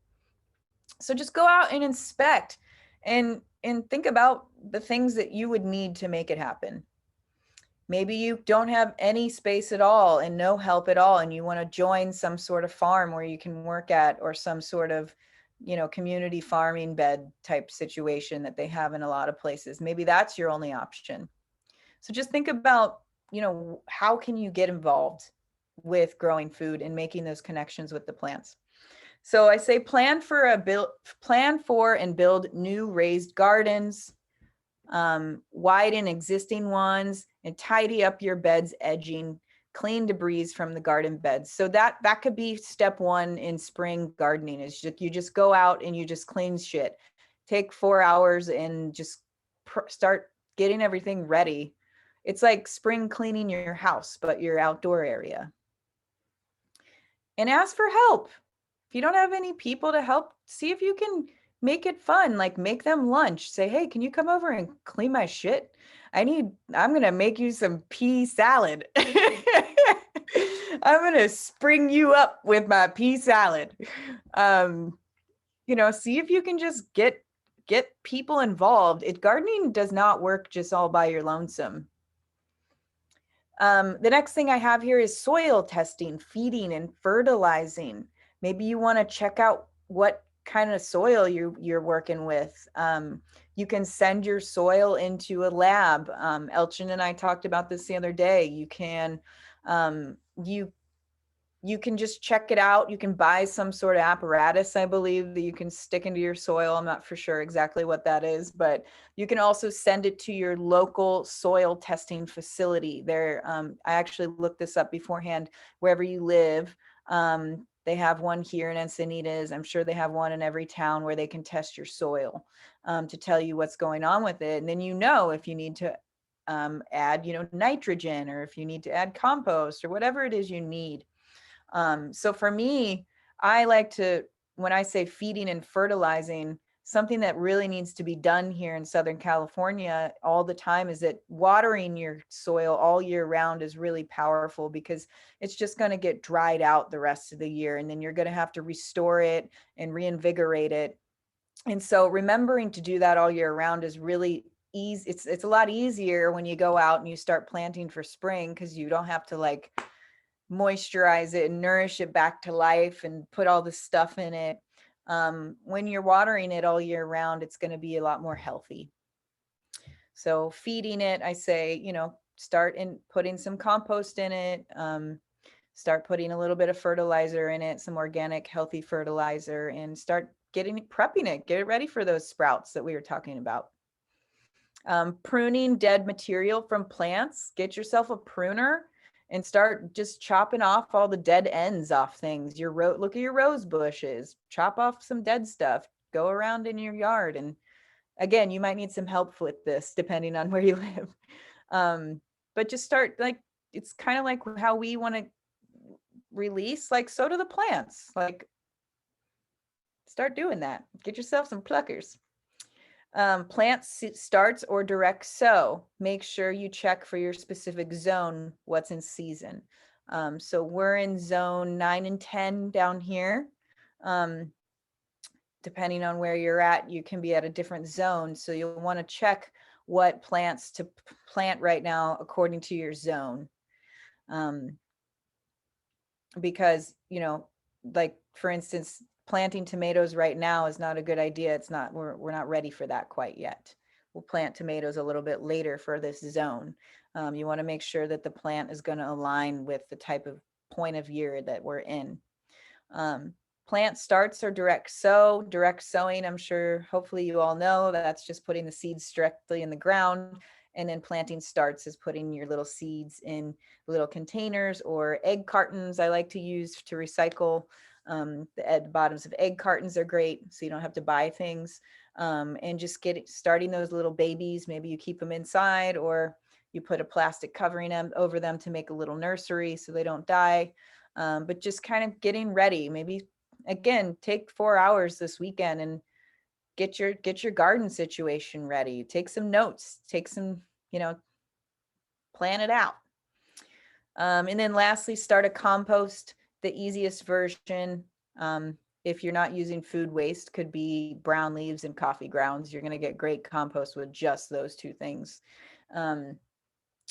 A: So just go out and inspect and think about the things that you would need to make it happen. Maybe you don't have any space at all and no help at all, and you want to join some sort of farm where you can work at, or some sort of, community farming bed type situation that they have in a lot of places. Maybe that's your only option. So just think about, how can you get involved with growing food and making those connections with the plants? So I say plan for and build new raised gardens, widen existing ones, and tidy up your bed's edging, clean debris from the garden beds. So that could be step one in spring gardening, is you just go out and you just clean shit. Take 4 hours and just start getting everything ready. It's like spring cleaning your house, but your outdoor area. And ask for help. If you don't have any people to help, see if you can make it fun. Like make them lunch. Say, hey, can you come over and clean my shit? I'm going to make you some pea salad. I'm going to spring you up with my pea salad. See if you can just get people involved. Gardening does not work just all by your lonesome. The next thing I have here is soil testing, feeding, and fertilizing. Maybe you want to check out what kind of soil you're working with. You can send your soil into a lab. Elchin and I talked about this the other day. You can you can just check it out. You can buy some sort of apparatus, I believe, that you can stick into your soil. I'm not for sure exactly what that is, but you can also send it to your local soil testing facility. I actually looked this up beforehand. Wherever you live, they have one here in Encinitas. I'm sure they have one in every town where they can test your soil to tell you what's going on with it. And then if you need to add, nitrogen, or if you need to add compost, or whatever it is you need. So for me, I like to, when I say feeding and fertilizing, something that really needs to be done here in Southern California all the time is that watering your soil all year round is really powerful, because it's just going to get dried out the rest of the year. And then you're going to have to restore it and reinvigorate it. And so remembering to do that all year round is really easy. It's a lot easier when you go out and you start planting for spring, because you don't have to like moisturize it and nourish it back to life and put all this stuff in it. When you're watering it all year round, it's going to be a lot more healthy. So feeding it, I say, you know, start in putting some compost in it. Start putting a little bit of fertilizer in it, some organic, healthy fertilizer, and start prepping it, get it ready for those sprouts that we were talking about. Pruning dead material from plants. Get yourself a pruner and start just chopping off all the dead ends off things. Look at your rose bushes, chop off some dead stuff, go around in your yard. And again, you might need some help with this depending on where you live. But just start, like, it's kind of like how we want to release, like, so do the plants. Like, start doing that. Get yourself some pluckers. Plant starts or direct sow. Make sure you check for your specific zone what's in season. So we're in zone 9 and 10 down here. Depending on where you're at, you can be at a different zone. So you'll want to check what plants to plant right now according to your zone. Because, you know, like, for instance, planting tomatoes right now is not a good idea. It's not, we're not ready for that quite yet. We'll plant tomatoes a little bit later for this zone. You want to make sure that the plant is going to align with the type of point of year that we're in. Plant starts or direct sow. Direct sowing, I'm sure, hopefully you all know, that's just putting the seeds directly in the ground. And then planting starts is putting your little seeds in little containers or egg cartons. I like to use to recycle. The bottoms of egg cartons are great, so you don't have to buy things. And just starting those little babies. Maybe you keep them inside, or you put a plastic covering over them to make a little nursery so they don't die. But just kind of getting ready. Maybe, again, take 4 hours this weekend and get your garden situation ready. Take some notes, take some, you know, plan it out. And then lastly, start a compost. The easiest version, if you're not using food waste, could be brown leaves and coffee grounds. You're going to get great compost with just those two things.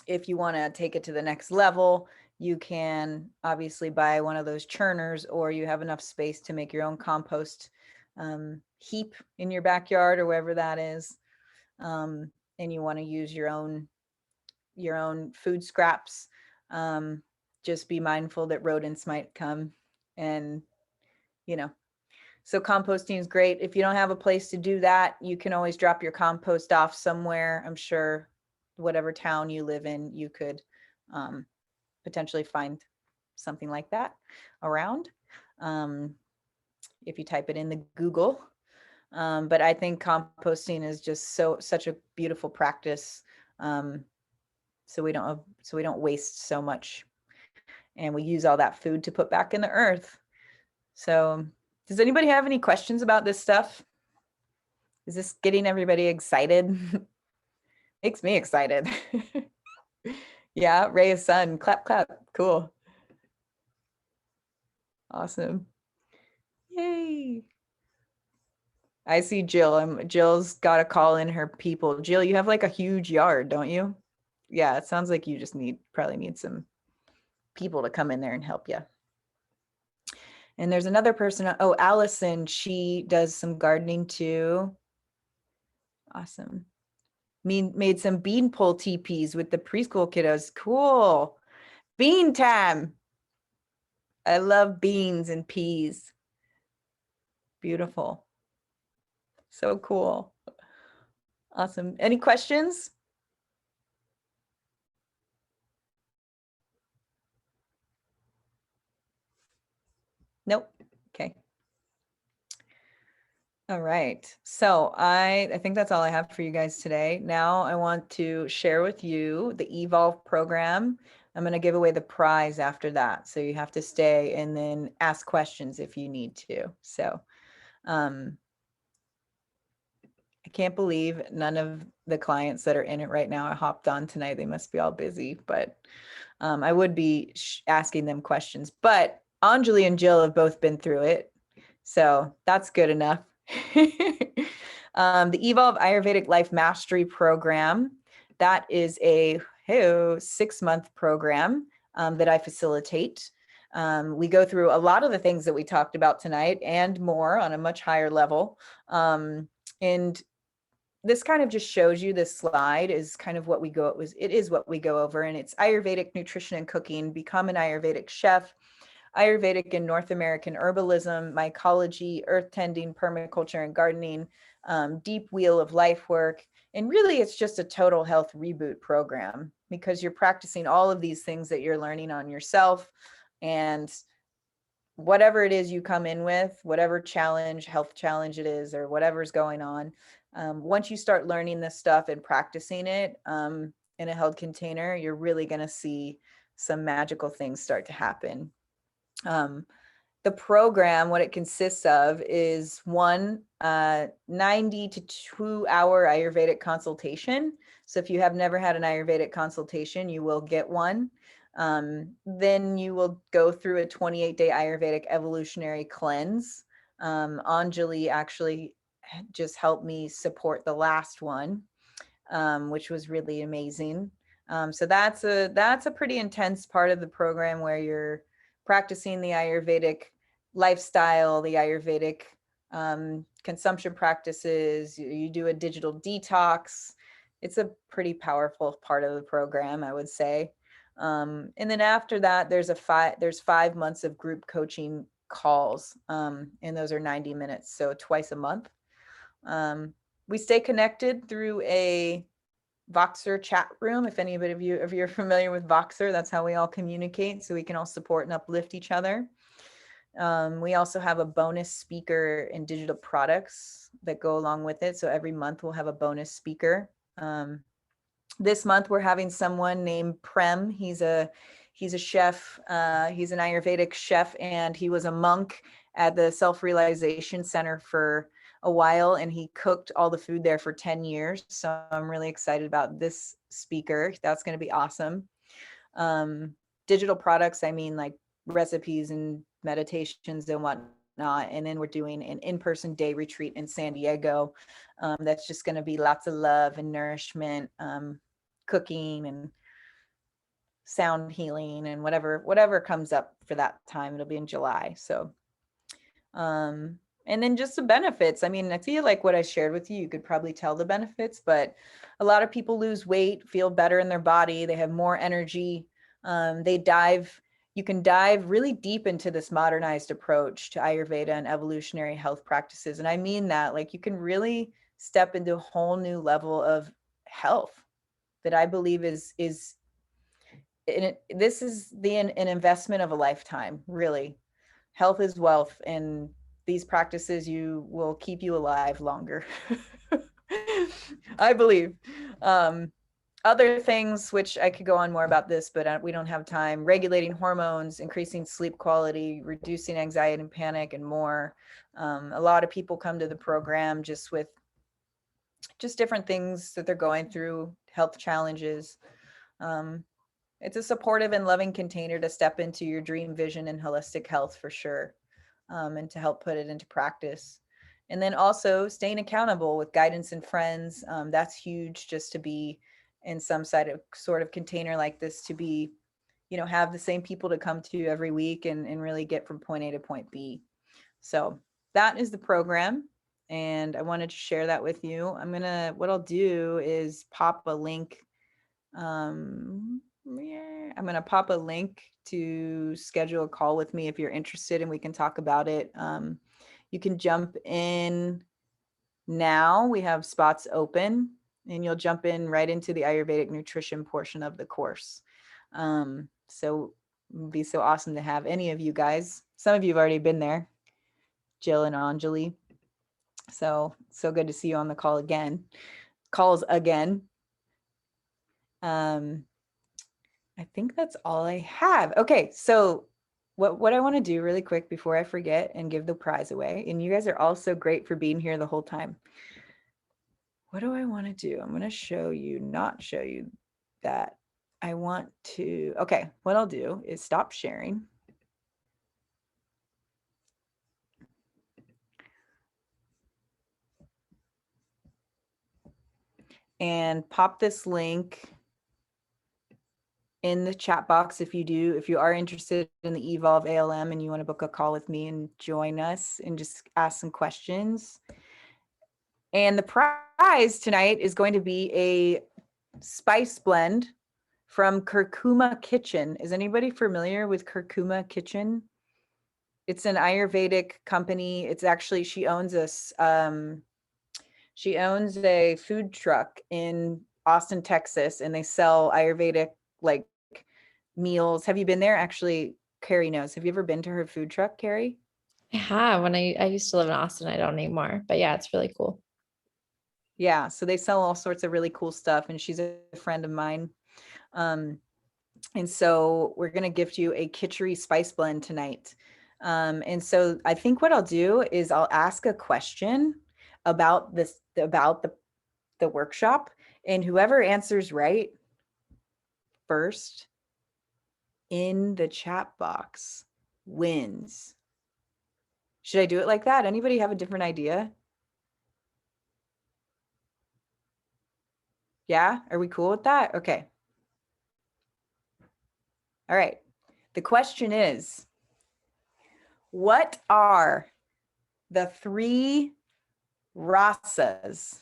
A: If you want to take it to the next level, you can obviously buy one of those churners, or you have enough space to make your own compost heap in your backyard or wherever that is. And you want to use your own food scraps. Just be mindful that rodents might come, and, you know, so composting is great. If you don't have a place to do that, you can always drop your compost off somewhere. I'm sure whatever town you live in, you could potentially find something like that around, if you type it in the Google. But I think composting is just such a beautiful practice. So we don't waste so much, and we use all that food to put back in the earth. So does anybody have any questions about this stuff? Is this getting everybody excited? Makes me excited. Yeah, ray of sun, clap, clap. Cool. Awesome. Yay. I see Jill. Jill's got to call in her people. Jill, you have like a huge yard, don't you? Yeah, it sounds like you just probably need some people to come in there and help you. And there's another person. Oh, Allison, she does some gardening too. Awesome. Made some bean pole teepees with the preschool kiddos. Cool. Bean time. I love beans and peas. Beautiful. So cool. Awesome. Any questions? Nope. Okay. All right. So I think that's all I have for you guys today. Now I want to share with you the Evolve program. I'm going to give away the prize after that. So you have to stay and then ask questions if you need to. So I can't believe none of the clients that are in it right now, I hopped on tonight. They must be all busy, but I would be asking them questions. But Anjali and Jill have both been through it. So that's good enough. The Evolve Ayurvedic Life Mastery Program, that is a 6-month program that I facilitate. We go through a lot of the things that we talked about tonight and more on a much higher level. And this kind of just shows you, this slide is kind of what we go, it is what we go over, and it's Ayurvedic nutrition and cooking, become an Ayurvedic chef, Ayurvedic and North American herbalism, mycology, earth tending, permaculture and gardening, deep wheel of life work. And really it's just a total health reboot program, because you're practicing all of these things that you're learning on yourself, and whatever it is you come in with, whatever challenge, health challenge it is, or whatever's going on, once you start learning this stuff and practicing it in a held container, you're really going to see some magical things start to happen. The program, what it consists of is one 90 to 2 hour Ayurvedic consultation. So if you have never had an Ayurvedic consultation, you will get one. Then you will go through a 28-day Ayurvedic evolutionary cleanse. Anjali actually just helped me support the last one, which was really amazing. So that's a pretty intense part of the program, where you're practicing the Ayurvedic lifestyle, the Ayurvedic consumption practices. You do a digital detox. It's a pretty powerful part of the program, I would say. And then after that, there's 5 months of group coaching calls, and those are 90 minutes, so twice a month. We stay connected through a Voxer chat room. If anybody of you, if you're familiar with Voxer, that's how we all communicate, so we can all support and uplift each other. We also have a bonus speaker and digital products that go along with it. So every month we'll have a bonus speaker. This month we're having someone named Prem. He's a chef. He's an Ayurvedic chef, and he was a monk at the Self-Realization Center for a while, and he cooked all the food there for 10 years. So I'm really excited about this speaker. That's going to be awesome. Digital products, I mean, like recipes and meditations and whatnot. And then we're doing an in-person day retreat in San Diego. That's just going to be lots of love and nourishment, cooking and sound healing and whatever comes up for that time. It'll be in July. So, and then just the benefits. I mean, I feel like what I shared with you, you could probably tell the benefits, but a lot of people lose weight, feel better in their body. They have more energy. You can dive really deep into this modernized approach to Ayurveda and evolutionary health practices. And I mean that, like, you can really step into a whole new level of health that I believe this is an investment of a lifetime, really. Health is wealth, and these practices will keep you alive longer. I believe. Other things, which I could go on more about this, but we don't have time: regulating hormones, increasing sleep quality, reducing anxiety and panic, and more. A lot of people come to the program just with different things that they're going through, health challenges. It's a supportive and loving container to step into your dream vision and holistic health, for sure, and to help put it into practice. And then also staying accountable with guidance and friends. That's huge, just to be in some sort of container like this, to be, have the same people to come to every week and really get from point A to point B. So that is the program. And I wanted to share that with you. What I'll do is pop a link. I'm going to pop a link to schedule a call with me if you're interested, and we can talk about it. You can jump in now. We have spots open, and you'll jump in right into the Ayurvedic nutrition portion of the course. So it'd be so awesome to have any of you guys. Some of you have already been there, Jill and Anjali. So good to see you on the calls again. I think that's all I have. Okay, so what I want to do really quick before I forget and give the prize away, and you guys are all so great for being here the whole time. What do I want to do? I'm going to not show you that. Okay, what I'll do is stop sharing. and pop this link in the chat box if you are interested in the Evolve ALM and you want to book a call with me and join us and just ask some questions. And the prize tonight is going to be a spice blend from Curcuma Kitchen. Is anybody familiar with Curcuma Kitchen? It's an Ayurvedic company. It's actually, she owns a food truck in Austin, Texas, and they sell Ayurvedic like meals. Have you been there? Actually, Carrie knows. Have you ever been to her food truck, Carrie?
B: I have. When I used to live in Austin, I don't anymore. But yeah, it's really cool.
A: Yeah, so they sell all sorts of really cool stuff, and she's a friend of mine. And so we're going to gift you a Kitchery spice blend tonight. And so I think what I'll do is I'll ask a question about the workshop, and whoever answers right first in the chat box wins. Should I do it like that? Anybody have a different idea? Yeah, are we cool with that? Okay. All right. The question is, what are the 3 rasas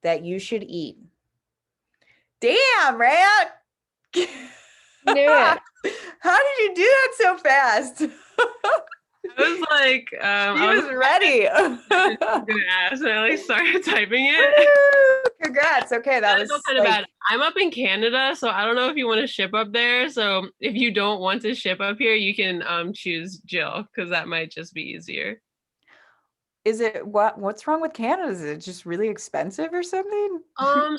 A: that you should eat? Damn, Rat!
B: Knew it.
A: How did you do that so fast?
F: I was like,
A: He
F: I
A: was ready.
F: gonna ask, and I like started typing it.
A: Woo! Congrats. Okay, that
F: I
A: was
F: feel kind of
A: like,
F: bad. I'm up in Canada, so I don't know if you want to ship up there. So if you don't want to ship up here, you can choose Jill, because that might just be easier.
A: is it what's wrong with Canada? Is it just really expensive or something?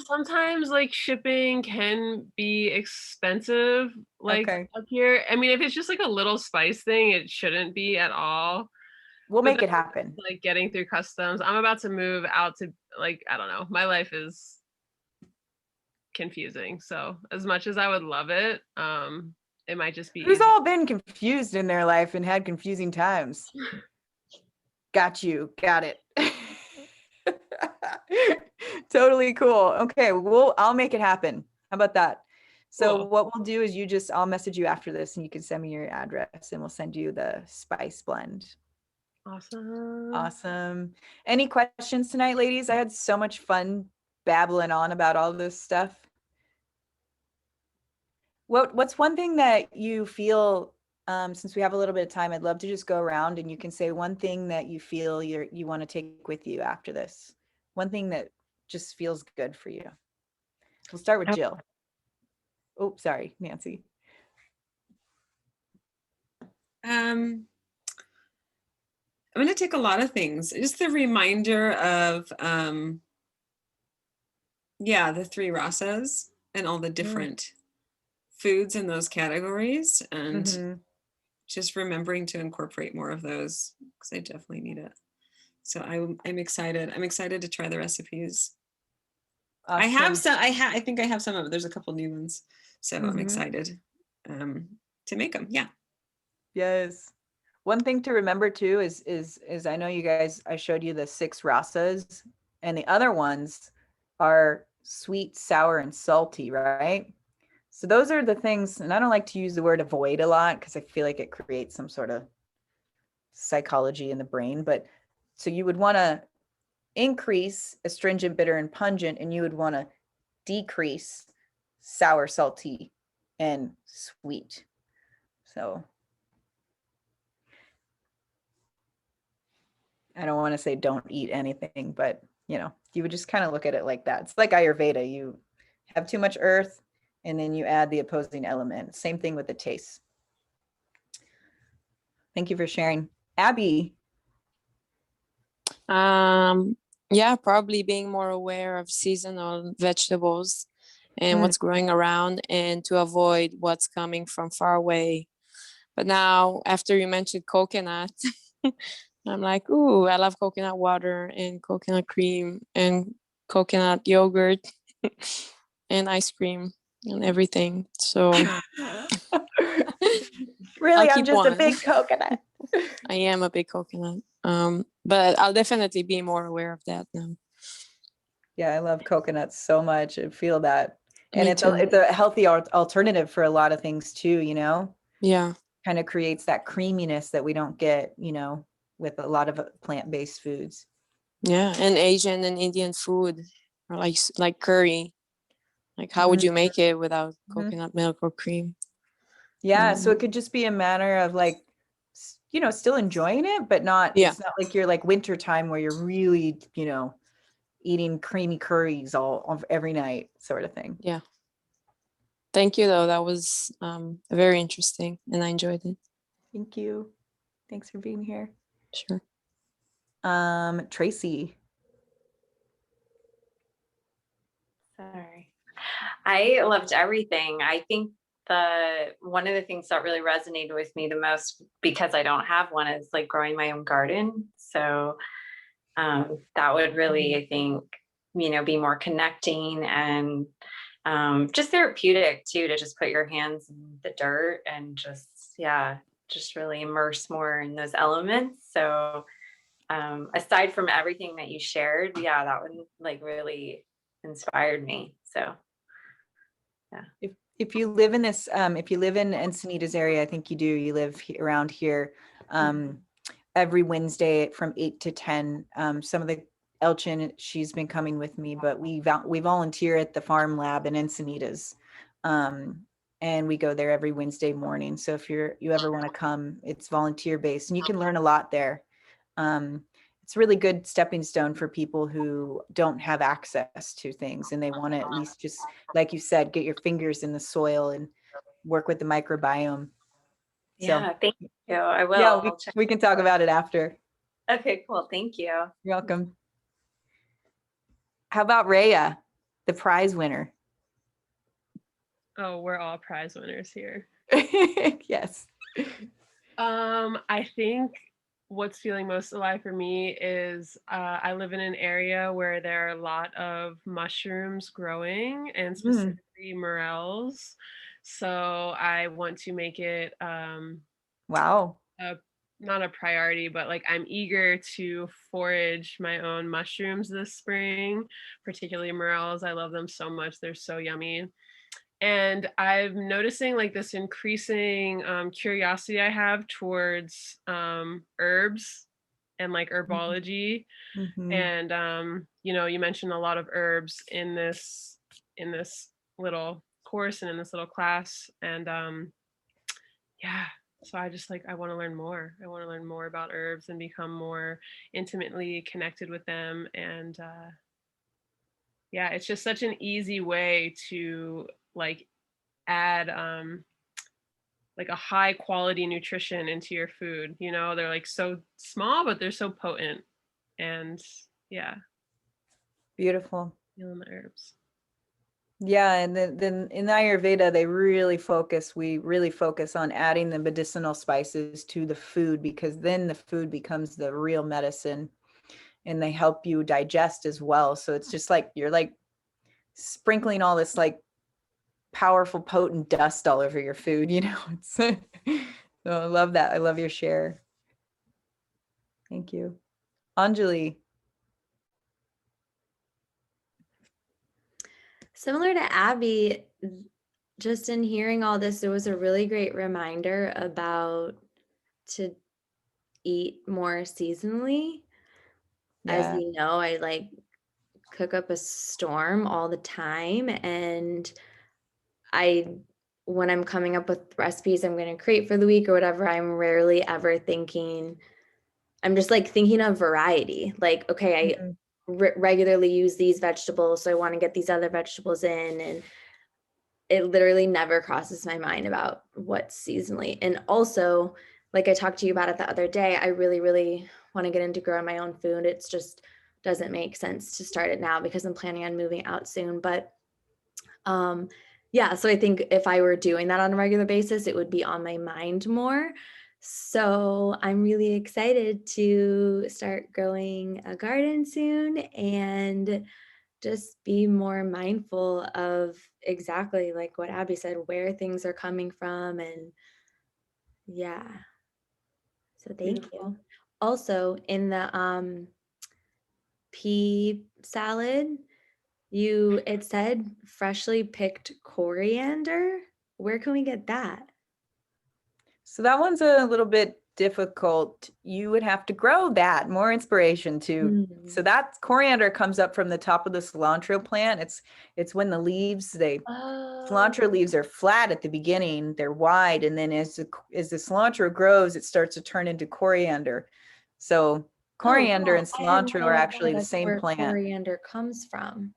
F: Sometimes like shipping can be expensive, like
A: Okay.
F: up here. I mean, if it's just like a little spice thing, it shouldn't be at all.
A: We'll
F: But
A: make it happen.
F: Like getting through customs. I'm about to move out to, like, I don't know. My life is confusing. So as much as I would love it, it might just be
A: Who's
F: easy.
A: all been confused in their life and had confusing times? Got you. Got it. Totally cool. Okay, I'll make it happen. How about that? So
F: Cool.
A: what we'll do is I'll message you after this and you can send me your address and we'll send you the spice blend.
F: Awesome.
A: Awesome. Any questions tonight, ladies? I had so much fun babbling on about all this stuff. What's one thing that you feel, since we have a little bit of time, I'd love to just go around and you can say one thing that you feel you want to take with you after this. One thing that just feels good for you. We'll start with Jill. Oh, sorry, Nancy.
E: I'm going to take a lot of things. Just the reminder of, the 3 rasas and all the different foods in those categories, and just remembering to incorporate more of those because I definitely need it. So I'm excited. I'm excited to try the recipes.
A: Awesome.
E: I have some. I think I have some of it. There's a couple new ones, so I'm excited to make them. Yeah.
A: Yes. One thing to remember too is I know you guys, I showed you the 6 rasas and the other ones are sweet, sour, and salty, right? So those are the things, and I don't like to use the word avoid a lot because I feel like it creates some sort of psychology in the brain. But so you would want to increase astringent, bitter, and pungent, and you would want to decrease sour, salty, and sweet. So I don't want to say don't eat anything, but you would just kind of look at it like that. It's like Ayurveda. You have too much earth and then you add the opposing element. Same thing with the taste. Thank you for sharing. Abby.
G: Yeah, probably being more aware of seasonal vegetables and what's growing around and to avoid what's coming from far away. But now, after you mentioned coconut, I'm like, ooh, I love coconut water and coconut cream and coconut yogurt and ice cream and everything. So
A: really, I'm just
G: one.
A: a big coconut.
G: I am a big coconut. But I'll definitely be more aware of that now.
A: Yeah, I love coconuts so much. I feel that. And
G: Me
A: it's a,
G: too.
A: it's a healthy alternative for a lot of things too, you know?
G: Yeah.
A: Kind of creates that creaminess that we don't get, you know, with a lot of plant-based foods.
G: Yeah. And Asian and Indian food, or like curry. Like, how would you make it without
A: Mhm.
G: coconut milk or cream?
A: Yeah, so it could just be a matter of like, you know, still enjoying it, but not,
G: Yeah.
A: it's not like you're like winter time where you're really, you know, eating creamy curries every night sort of thing.
G: Yeah. Thank you, though. That was very interesting, and I enjoyed it.
A: Thank you. Thanks for being here.
G: Sure.
A: Tracy.
C: Sorry. I loved everything. I think one of the things that really resonated with me the most, because I don't have one, is like growing my own garden. So that would really, I think, you know, be more connecting and just therapeutic too, to just put your hands in the dirt and just, yeah, just really immerse more in those elements. So aside from everything that you shared, yeah, that one like really inspired me. So yeah.
A: If you live in this, if you live in Encinitas area, I think you do, you live around here, every Wednesday from 8 to 10, some of the Elchin, she's been coming with me, but we volunteer at the farm lab in Encinitas. And we go there every Wednesday morning. So if you ever want to come, it's volunteer based and you can learn a lot there. It's a really good stepping stone for people who don't have access to things and they want to at least just, like you said, get your fingers in the soil and work with the microbiome. So
C: Yeah, thank you. I will.
A: yeah,
C: I'll check.
A: we can talk about it after.
C: Okay, cool. Thank you.
A: You're welcome. How about Rhea, the prize winner?
F: Oh, we're all prize winners here.
A: Yes.
F: I think what's feeling most alive for me is I live in an area where there are a lot of mushrooms growing, and specifically morels. So I want to make it
A: Wow.
F: not a priority, but like I'm eager to forage my own mushrooms this spring, particularly morels. I love them so much. They're so yummy. And I'm noticing like this increasing curiosity I have towards herbs and like herbology. And you know, you mentioned a lot of herbs in this little course and in this little class. And yeah, so I just like I want to learn more. I want to learn more about herbs and become more intimately connected with them. And yeah, it's just such an easy way to like add like a high quality nutrition into your food. You know, they're like so small, but they're so potent. And yeah,
A: Beautiful.
F: feeling the herbs.
A: Yeah, and then in Ayurveda, we really focus on adding the medicinal spices to the food because then the food becomes the real medicine and they help you digest as well. So it's just like you're like sprinkling all this like powerful, potent dust all over your food, you know. So I love that. I love your share. Thank you. Anjali.
B: Similar to Abby, just in hearing all this, it was a really great reminder about to eat more seasonally. As
A: Yeah.
B: you know, I like cook up a storm all the time, and when I'm coming up with recipes I'm going to create for the week or whatever, I'm rarely ever thinking, I'm just like thinking of variety. Like, okay, I regularly use these vegetables, so I want to get these other vegetables in, and it literally never crosses my mind about what's seasonally. And also, like I talked to you about it the other day, I really, really want to get into growing my own food. It's just doesn't make sense to start it now because I'm planning on moving out soon. But yeah, so I think if I were doing that on a regular basis, it would be on my mind more. So I'm really excited to start growing a garden soon and just be more mindful of exactly like what Abby said, where things are coming from. And yeah, so thank you. Also in the pea salad, It said freshly picked coriander. Where can we get that?
A: So that one's a little bit difficult. You would have to grow that. More inspiration too. So that coriander comes up from the top of the cilantro plant. It's when the leaves, cilantro leaves are flat at the beginning, they're wide, and then as the cilantro grows, it starts to turn into coriander. So coriander and cilantro are actually the same plant.
B: Coriander comes from.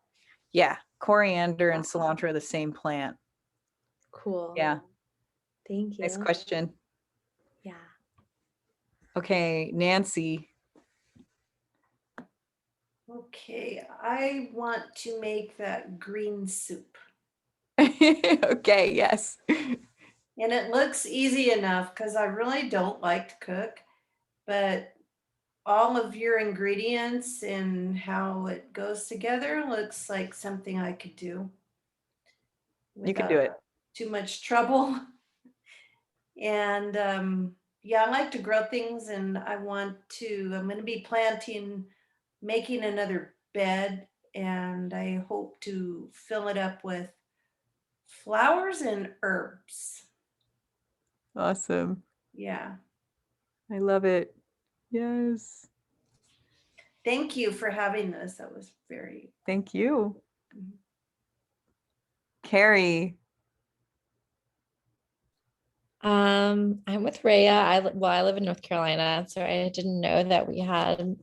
A: Yeah, coriander and cilantro are the same plant.
B: Cool.
A: Yeah.
B: Thank you.
A: Nice question.
B: Yeah.
A: Okay, Nancy.
D: Okay, I want to make that green soup.
A: Okay, yes.
D: And it looks easy enough because I really don't like to cook, but all of your ingredients and how it goes together looks like something I could do.
A: You can do it.
D: Too much trouble. And yeah, I like to grow things, and I'm going to be making another bed, and I hope to fill it up with flowers and herbs.
A: Awesome.
D: Yeah.
A: I love it. Yes.
D: Thank you for having this. That was very.
A: Thank you. Carrie.
B: I'm with Rhea. I live in North Carolina, so I didn't know that we had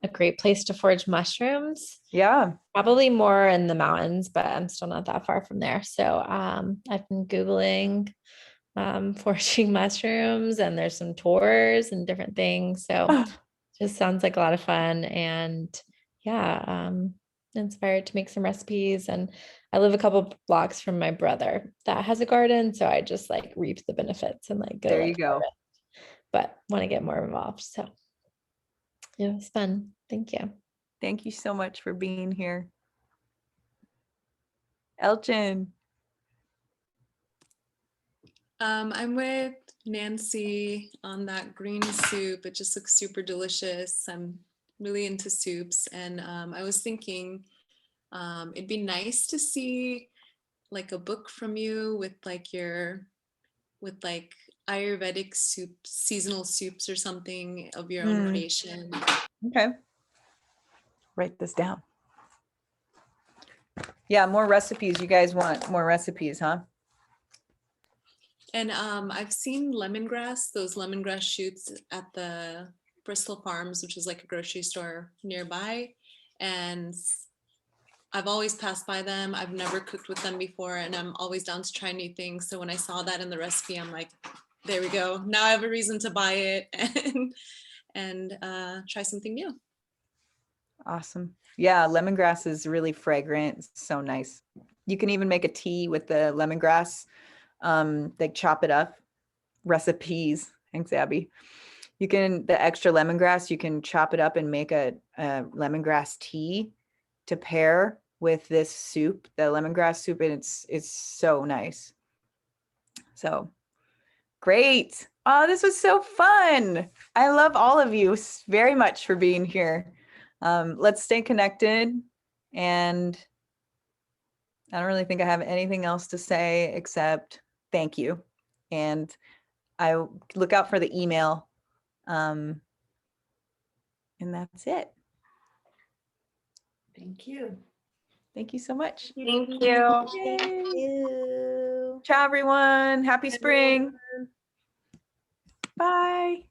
B: a great place to forage mushrooms.
A: Yeah.
B: Probably more in the mountains, but I'm still not that far from there. So I've been Googling foraging mushrooms, and there's some tours and different things. So just sounds like a lot of fun, and yeah, inspired to make some recipes. And I live a couple blocks from my brother that has a garden, so I just like reap the benefits and like go.
A: There you go.
B: Harvest, but want to get more involved. So it was fun. Thank you.
A: Thank you so much for being here. Elchin.
E: I'm with Nancy on that green soup. It just looks super delicious. I'm really into soups, and I was thinking it'd be nice to see like a book from you with like Ayurvedic soup, seasonal soups or something of your own creation.
A: Okay. Write this down. Yeah, more recipes. You guys want more recipes, huh?
E: And I've seen lemongrass, those lemongrass shoots at the Bristol Farms, which is like a grocery store nearby. And I've always passed by them. I've never cooked with them before, and I'm always down to try new things. So when I saw that in the recipe, I'm like, there we go. Now I have a reason to buy it and try something new.
A: Awesome. Yeah, lemongrass is really fragrant. It's so nice. You can even make a tea with the lemongrass. Like chop it up. Recipes. Thanks, Abby. The extra lemongrass, you can chop it up and make a lemongrass tea to pair with this soup, the lemongrass soup, and it's so nice. So great. Oh, this was so fun. I love all of you very much for being here. Let's stay connected, and I don't really think I have anything else to say except thank you. And I look out for the email. And that's it.
D: Thank you.
A: Thank you so much.
C: Thank you.
A: Yay.
B: Thank you.
A: Ciao, everyone. Happy spring. Bye.